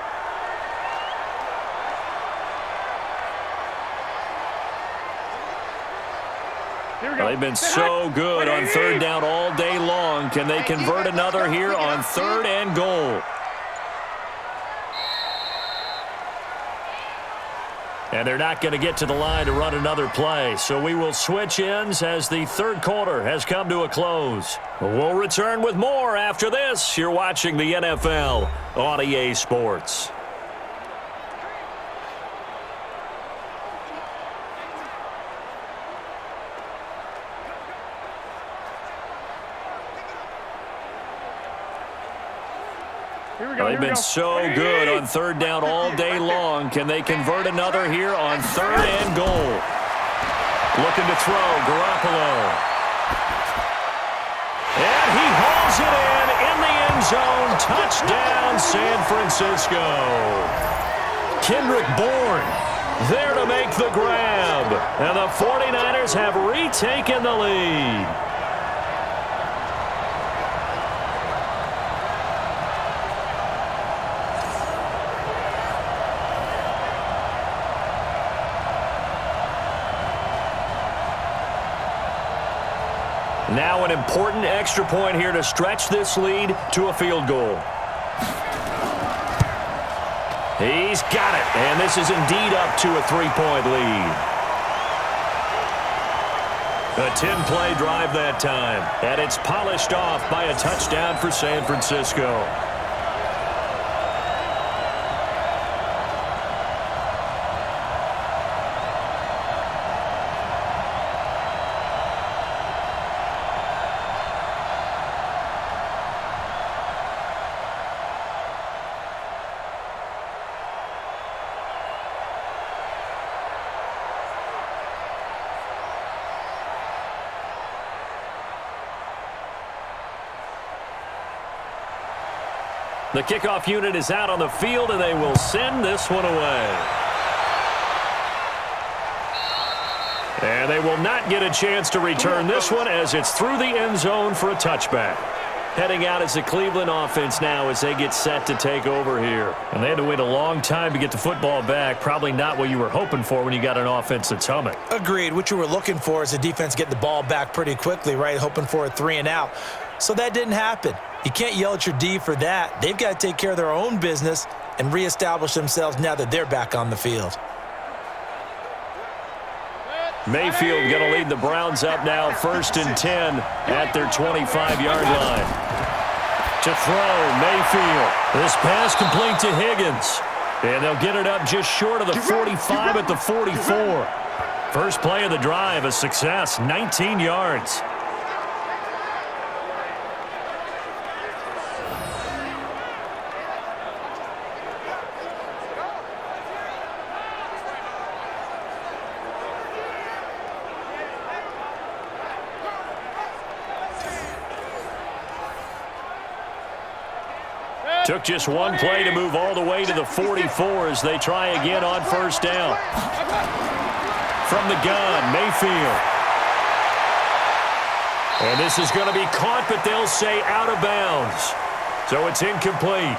They've been so good on 3rd down all day long. Can they convert another here on 3rd and goal? And they're not going to get to the line to run another play. So we will switch ends as the 3rd quarter has come to a close. We'll return with more after this. You're watching the NFL on EA Sports. They've been so good on 3rd down all day long. Can they convert another here on 3rd and goal? Looking to throw, Garoppolo. And he hauls it in the end zone. Touchdown, San Francisco. Kendrick Bourne there to make the grab. And the 49ers have retaken the lead. Now an important extra point here to stretch this lead to a field goal. He's got it, and this is indeed up to a 3-point lead. A 10-play drive that time, and it's polished off by a touchdown for San Francisco. The kickoff unit is out on the field, and they will send this one away. And they will not get a chance to return this one as it's through the end zone for a touchback. Heading out is the Cleveland offense now as they get set to take over here. And they had to wait a long time to get the football back. Probably not what you were hoping for when you got an offense that's humming. Agreed. What you were looking for is the defense getting the ball back pretty quickly, right? Hoping for a 3 and out. So that didn't happen. You can't yell at your D for that. They've got to take care of their own business and reestablish themselves now that they're back on the field. Mayfield going to lead the Browns up now, 1st and 10 at their 25-yard line. To throw, Mayfield. This pass complete to Higgins. And they'll get it up just short of the 45 at the 44. First play of the drive, a success, 19 yards. Took just one play to move all the way to the 44 as they try again on first down. From the gun, Mayfield. And this is going to be caught, but they'll say out of bounds. So it's incomplete.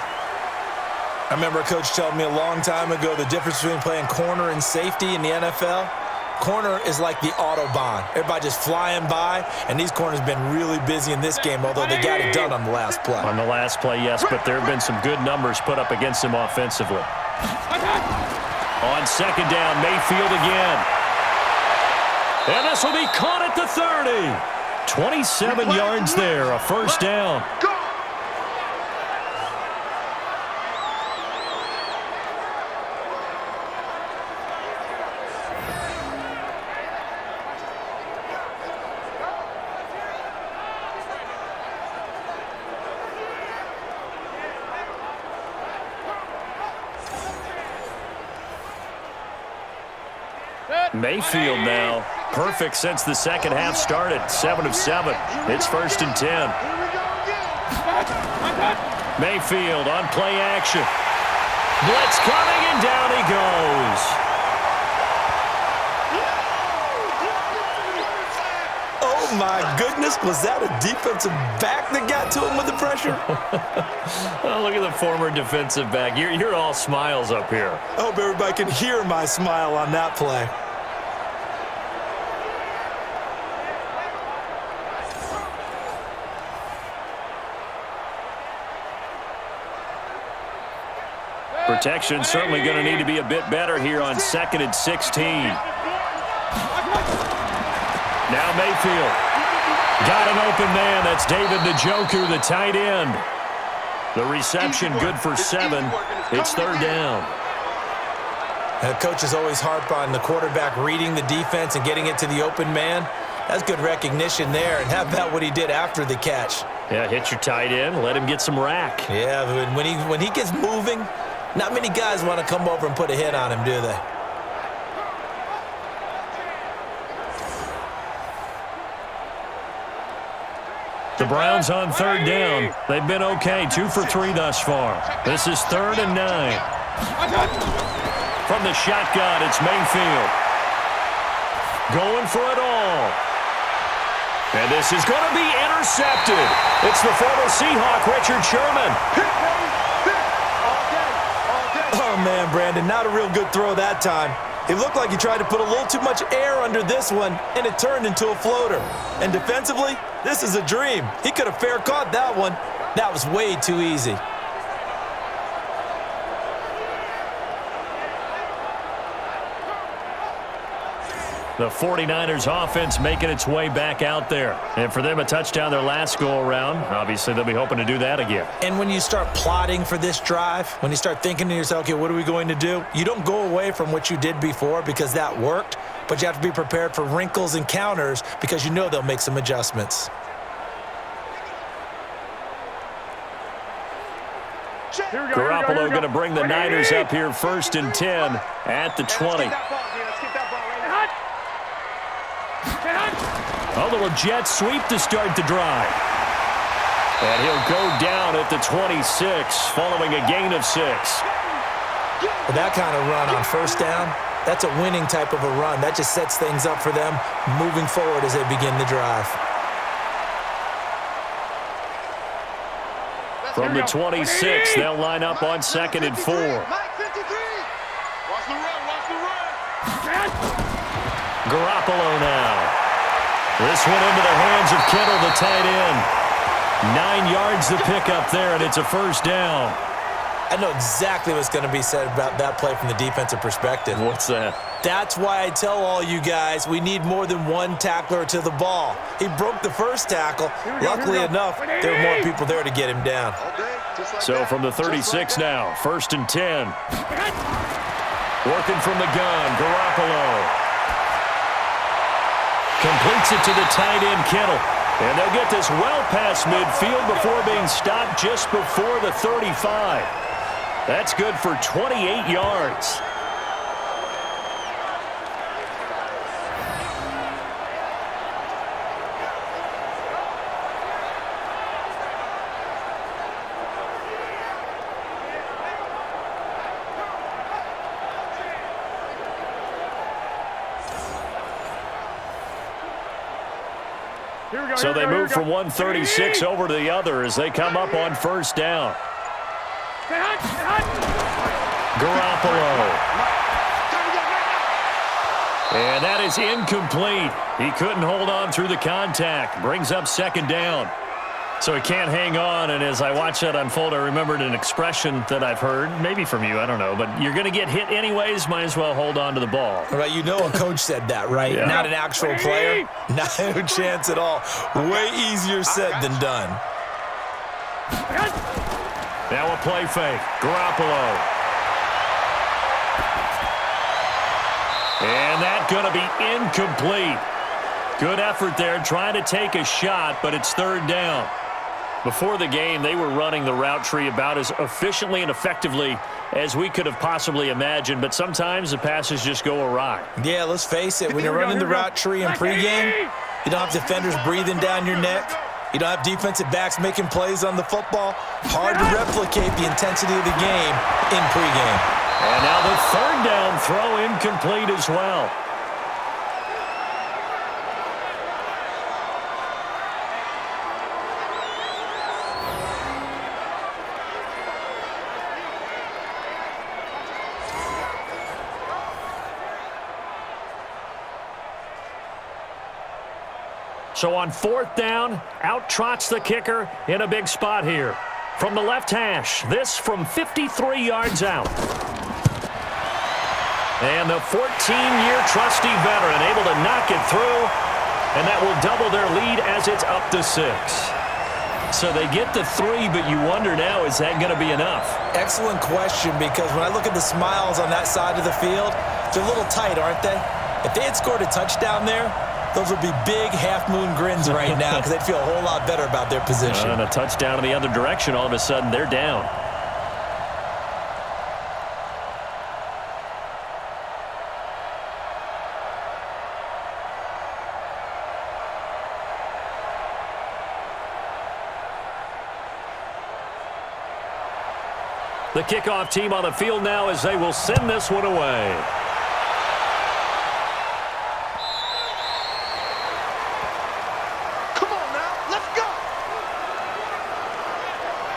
I remember a coach telling me a long time ago the difference between playing corner and safety in the NFL. Corner is like the Autobahn. Everybody just flying by, and these corners have been really busy in this game, although they got it done on the last play. On the last play, yes, but there have been some good numbers put up against them offensively. On second down, Mayfield again. And this will be caught at the 30. 27 yards there, a first down. Mayfield now, perfect since the second half started. 7 of 7. It's 1st and 10. Mayfield on play action. Blitz coming, and down he goes. Oh, my goodness. Was that a defensive back that got to him with the pressure? Oh, look at the former defensive back. You're all smiles up here. I hope everybody can hear my smile on that play. Protection certainly going to need to be a bit better here on 2nd and 16. Now Mayfield. Got an open man. That's David Njoku, the tight end. The reception good for 7. It's 3rd down. Coaches always harp on the quarterback reading the defense and getting it to the open man. That's good recognition there. And how about what he did after the catch? Yeah, hit your tight end. Let him get some rack. Yeah, but when he gets moving, not many guys want to come over and put a hit on him, do they? The Browns on 3rd down. They've been okay. 2 for 3 thus far. This is 3rd and 9. From the shotgun, it's Mayfield. Going for it all. And this is going to be intercepted. It's the former Seahawk, Richard Sherman. Oh, man, Brandon, not a real good throw that time. It looked like he tried to put a little too much air under this one, and it turned into a floater. And defensively, this is a dream. He could have fair caught that one. That was way too easy. The 49ers offense making its way back out there. And for them, a touchdown their last go-around. Obviously, they'll be hoping to do that again. And when you start plotting for this drive, when you start thinking to yourself, okay, what are we going to do? You don't go away from what you did before because that worked, but you have to be prepared for wrinkles and counters because you know they'll make some adjustments. Garoppolo going to bring the Niners up here 1st and 10 at the 20. A little jet sweep to start the drive. And he'll go down at the 26 following a gain of 6. Well, that kind of run on 1st down, that's a winning type of a run. That just sets things up for them moving forward as they begin the drive. From the 26, they'll line up on 2nd and 4. Garoppolo now. This one into the hands of Kittle, the tight end. 9 yards to pick up there, and it's a 1st down. I know exactly what's going to be said about that play from the defensive perspective. What's that? That's why I tell all you guys we need more than one tackler to the ball. He broke the first tackle. Luckily enough, there were more people there to get him down. So from the 36 now, 1st and 10. Working from the gun, Garoppolo. Completes it to the tight end, Kittle. And they'll get this well past midfield before being stopped just before the 35. That's good for 28 yards. So they move from 136 over to the other as they come up on first down. Garoppolo. And that is incomplete. He couldn't hold on through the contact. Brings up second down. So he can't hang on, and as I watched that unfold, I remembered an expression that I've heard, maybe from you, I don't know, but you're going to get hit anyways, might as well hold on to the ball. Right, you know a coach said that, right? Yeah. Not an actual player. Not a chance at all. Way easier said than done. Now a play fake. Garoppolo. And that's going to be incomplete. Good effort there, trying to take a shot, but it's third down. Before the game, they were running the route tree about as efficiently and effectively as we could have possibly imagined, but sometimes the passes just go awry. Yeah, let's face it. When you're running the route tree in pregame, you don't have defenders breathing down your neck. You don't have defensive backs making plays on the football. Hard to replicate the intensity of the game in pregame. And now the third down throw incomplete as well. So on fourth down, out trots the kicker in a big spot here. From the left hash, this from 53 yards out. And the 14-year trusty veteran able to knock it through, and that will double their lead as it's up to 6. So they get the 3, but you wonder now, is that going to be enough? Excellent question, because when I look at the smiles on that side of the field, they're a little tight, aren't they? If they had scored a touchdown there, those would be big half-moon grins right now because they'd feel a whole lot better about their position. And a touchdown in the other direction, all of a sudden they're down. The kickoff team on the field now as they will send this one away.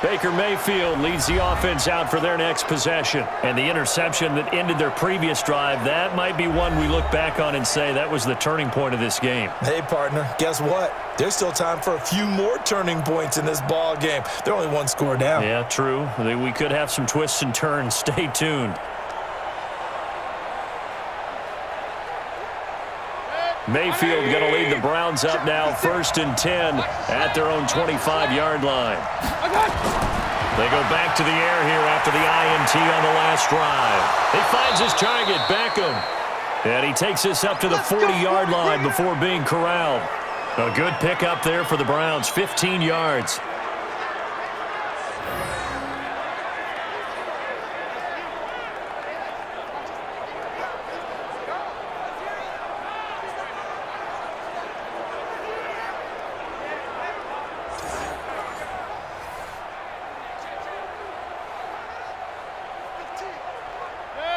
Baker Mayfield leads the offense out for their next possession. And the interception that ended their previous drive, that might be one we look back on and say that was the turning point of this game. Hey, partner, guess what? There's still time for a few more turning points in this ball game. They're only one score down. Yeah, true. We could have some twists and turns. Stay tuned. Mayfield going to lead the Browns up now, 1st and 10 at their own 25-yard line. They go back to the air here after the INT on the last drive. He finds his target, Beckham. And he takes this up to the 40-yard line before being corralled. A good pickup there for the Browns, 15 yards.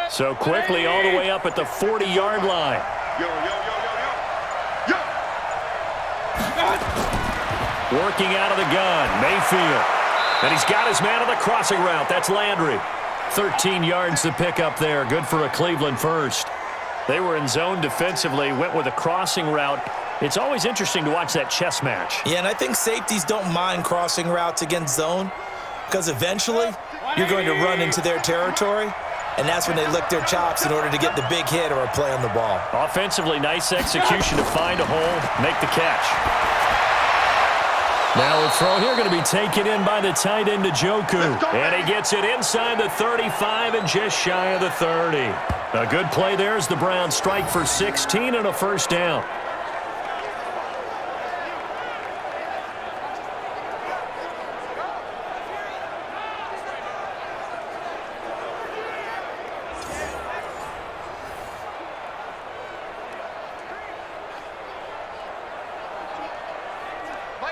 So quickly all the way up at the 40-yard line. Working out of the gun, Mayfield. And he's got his man on the crossing route. That's Landry. 13 yards to pick up there. Good for a Cleveland first. They were in zone defensively, went with a crossing route. It's always interesting to watch that chess match. Yeah, and I think safeties don't mind crossing routes against zone because eventually you're going to run into their territory. And that's when they lick their chops in order to get the big hit or a play on the ball. Offensively, nice execution to find a hole, make the catch. Now a throw here going to be taken in by the tight end, Njoku. And he gets it inside the 35 and just shy of the 30. A good play there as the Browns strike for 16 and a first down.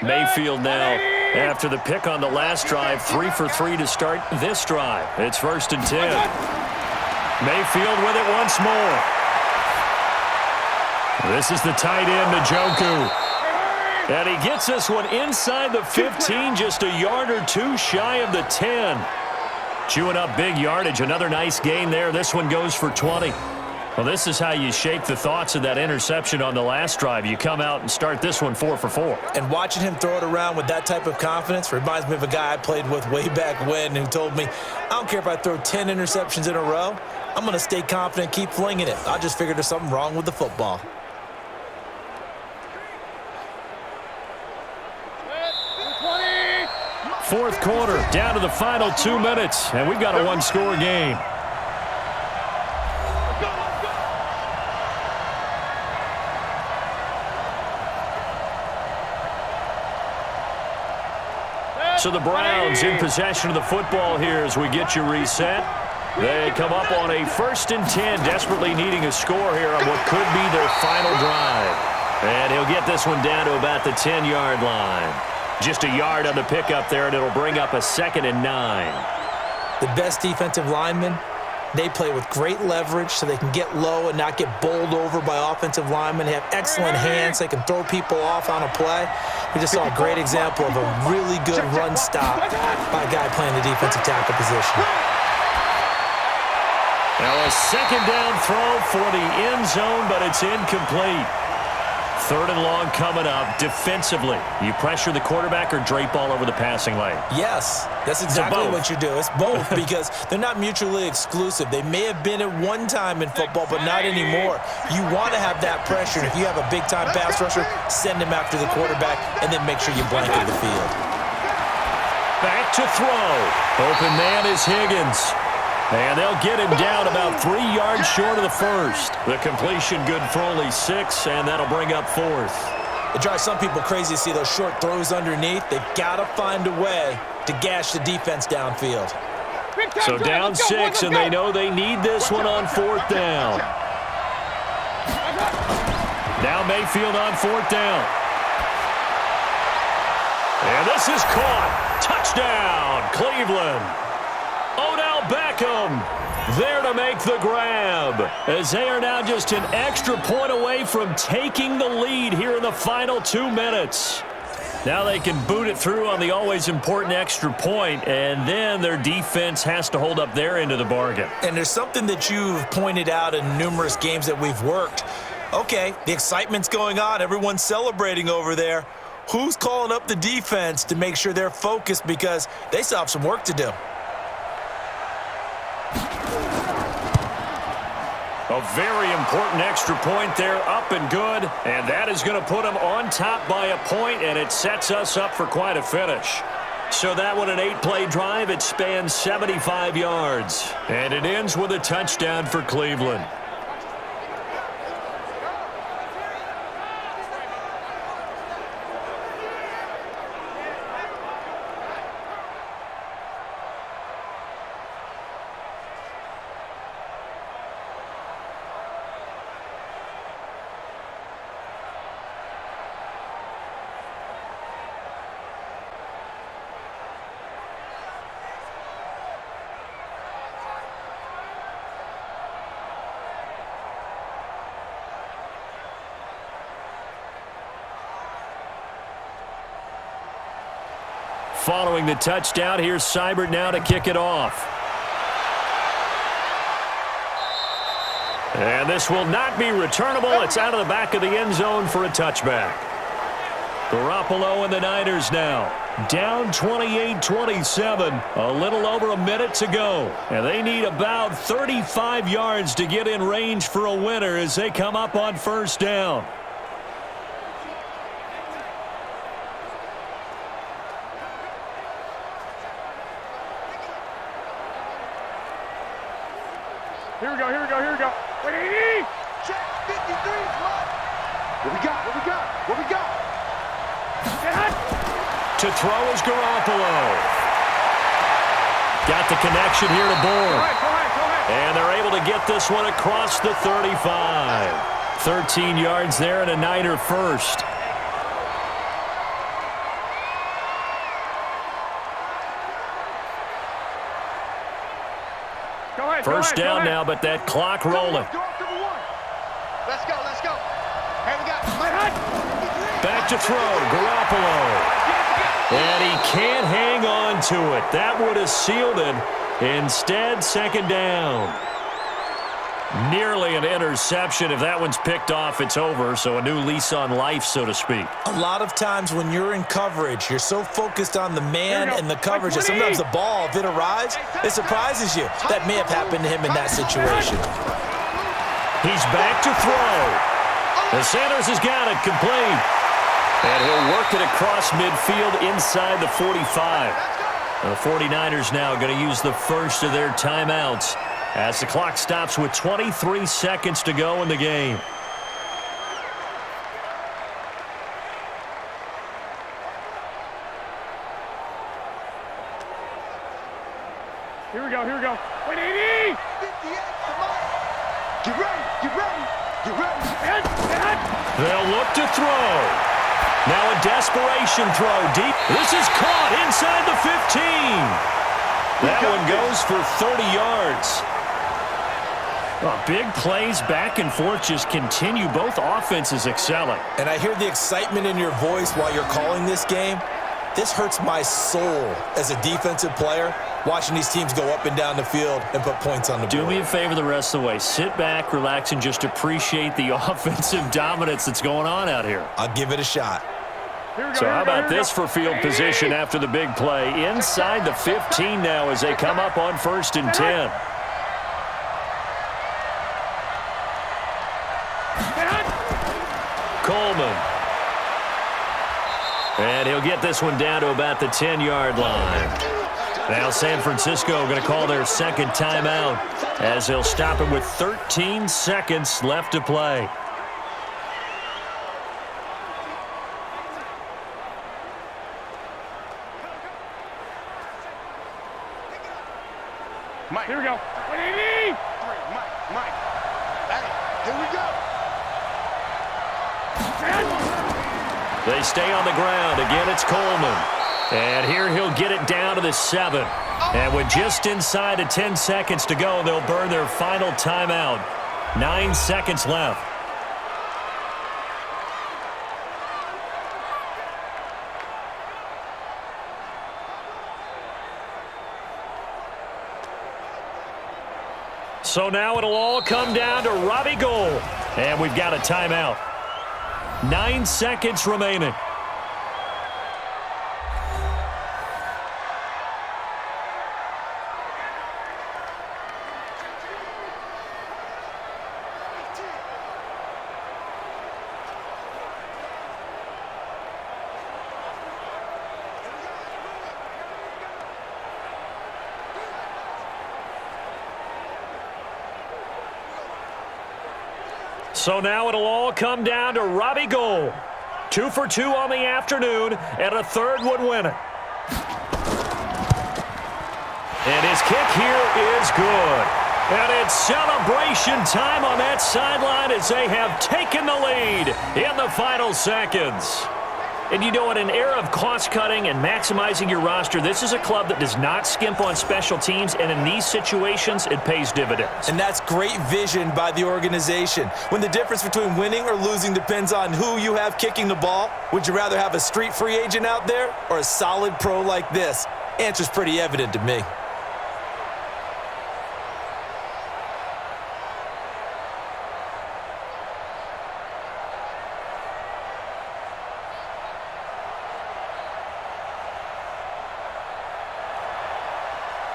Mayfield now, after the pick on the last drive, 3 for 3 to start this drive. It's 1st and 10. Mayfield with it once more. This is the tight end, Njoku. And he gets this one inside the 15, just a yard or two shy of the 10. Chewing up big yardage. Another nice gain there. This one goes for 20. Well, this is how you shake the thoughts of that interception on the last drive. You come out and start this one 4 for 4. And watching him throw it around with that type of confidence reminds me of a guy I played with way back when who told me, I don't care if I throw 10 interceptions in a row. I'm going to stay confident, keep flinging it. I just figured there's something wrong with the football. Fourth quarter, down to the final 2 minutes, and we've got a one-score game. So the Browns in possession of the football here as we get you reset. They come up on a 1st and 10, desperately needing a score here on what could be their final drive. And he'll get this one down to about the 10-yard line. Just a yard on the pickup there, and it'll bring up a 2nd and 9. The best defensive linemen, they play with great leverage so they can get low and not get bowled over by offensive linemen. They have excellent hands. They can throw people off on a play. We just saw a great example of a really good run stop by a guy playing the defensive tackle position. Now a 2nd down throw for the end zone, but it's incomplete. 3rd and long coming up. Defensively, you pressure the quarterback or drape all over the passing lane? Yes, that's exactly what you do. It's both because they're not mutually exclusive. They may have been at one time in football, but not anymore. You want to have that pressure. And if you have a big-time pass rusher, send him after the quarterback and then make sure you blanket the field. Back to throw. Open man is Higgins. And they'll get him down about 3 yards short of the first. The completion good for only 6, and that'll bring up 4th. It drives some people crazy to see those short throws underneath. They've got to find a way to gash the defense downfield. So down 6, and they know they need this one on 4th down. Now Mayfield on 4th down. And this is caught. Touchdown, Cleveland. Odell Beckham there to make the grab as they are now just an extra point away from taking the lead here in the final 2 minutes. Now they can boot it through on the always important extra point, and then their defense has to hold up their end of the bargain. And there's something that you've pointed out in numerous games that we've worked. Okay, the excitement's going on. Everyone's celebrating over there. Who's calling up the defense to make sure they're focused because they still have some work to do? A very important extra point there, up and good, and that is going to put them on top by a point, and it sets us up for quite a finish. So that one, an 8-play drive, it spans 75 yards, and it ends with a touchdown for Cleveland. Following the touchdown, here's Seibert now to kick it off. And this will not be returnable. It's out of the back of the end zone for a touchback. Garoppolo and the Niners now down 28-27. A little over a minute to go. And they need about 35 yards to get in range for a winner as they come up on 1st down. Here we go, here we go, here we go. Wait, Check 53, what we got, what we got, what we got? To throw is Garoppolo. Got the connection here to Bourne. Go ahead. And they're able to get this one across the 35. 13 yards there and a Niner first. First down now, but that clock rolling. Let's go, let's go. Hey, we got 53. Back to throw, Garoppolo. And he can't hang on to it. That would have sealed it. Instead, second down. Nearly an interception. If that one's picked off, it's over. So a new lease on life, so to speak. A lot of times when you're in coverage, you're so focused on the man and the coverage that sometimes the ball, if it arrives, it surprises you. That may have happened to him in that situation. He's back to throw. The Sanders has got it complete. And he'll work it across midfield inside the 45. The 49ers now going to use the first of their timeouts as the clock stops with 23 seconds to go in the game. Here we go, here we go. 180! 58, get ready, get ready, get ready. They'll look to throw. Now a desperation throw deep. This is caught inside the 15. That one goes for 30 yards. Well, big plays back and forth just continue. Both offenses excelling. And I hear the excitement in your voice while you're calling this game. This hurts my soul as a defensive player, watching these teams go up and down the field and put points on the board. Do me a favor the rest of the way. Sit back, relax, and just appreciate the offensive dominance that's going on out here. I'll give it a shot. So how about this for field position after the big play? Inside the 15 now as they come up on 1st and 10. Coleman. And he'll get this one down to about the 10-yard line. Now San Francisco going to call their second timeout as they'll stop it with 13 seconds left to play. Mike, here we go. 180! Mike. Hey, here we go. They stay on the ground. Again, it's Coleman. And here he'll get it down to the 7. And with just inside of 10 seconds to go, they'll burn their final timeout. 9 seconds left. So now it'll all come down to Robbie Gould. And we've got a timeout. 9 seconds remaining. So now it'll all come down to Robbie Gould. 2 for 2 on the afternoon, and a third would win it. And his kick here is good. And it's celebration time on that sideline as they have taken the lead in the final seconds. And you know, in an era of cost-cutting and maximizing your roster, this is a club that does not skimp on special teams, and in these situations, it pays dividends. And that's great vision by the organization. When the difference between winning or losing depends on who you have kicking the ball, would you rather have a street free agent out there or a solid pro like this? Answer's pretty evident to me.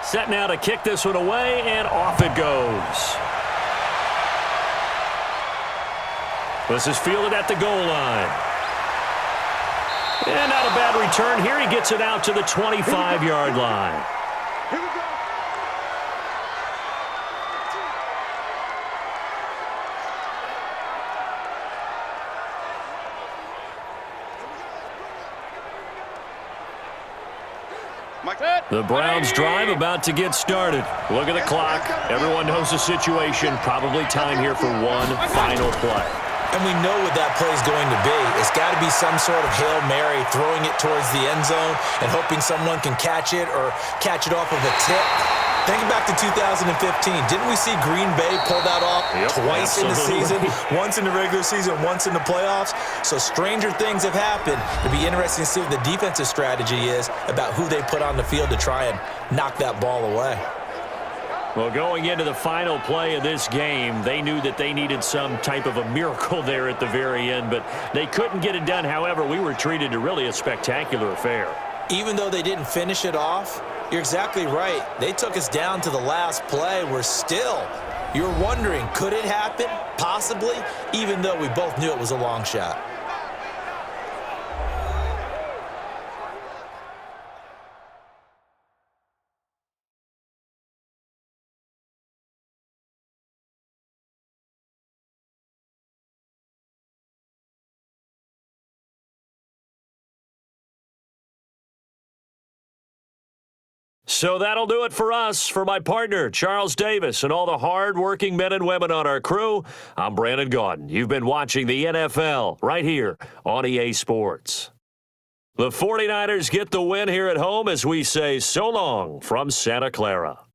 Set now to kick this one away, and off it goes. This is fielded at the goal line. And not a bad return here. He gets it out to the 25-yard line. Here we go. The Browns drive about to get started. Look at the clock. Everyone knows the situation. Probably time here for one final play. And we know what that play is going to be. It's got to be some sort of Hail Mary, throwing it towards the end zone and hoping someone can catch it or catch it off of a tip. Think back to 2015. Didn't we see Green Bay pull that off twice in the season? Once in the regular season, once in the playoffs. So stranger things have happened. It'll be interesting to see what the defensive strategy is about who they put on the field to try and knock that ball away. Well, going into the final play of this game, they knew that they needed some type of a miracle there at the very end, but they couldn't get it done. However, we were treated to really a spectacular affair. Even though they didn't finish it off, you're exactly right. They took us down to the last play. You're wondering, could it happen? Possibly, even though we both knew it was a long shot. So that'll do it for us. For my partner, Charles Davis, and all the hard-working men and women on our crew, I'm Brandon Gaudin. You've been watching the NFL right here on EA Sports. The 49ers get the win here at home as we say so long from Santa Clara.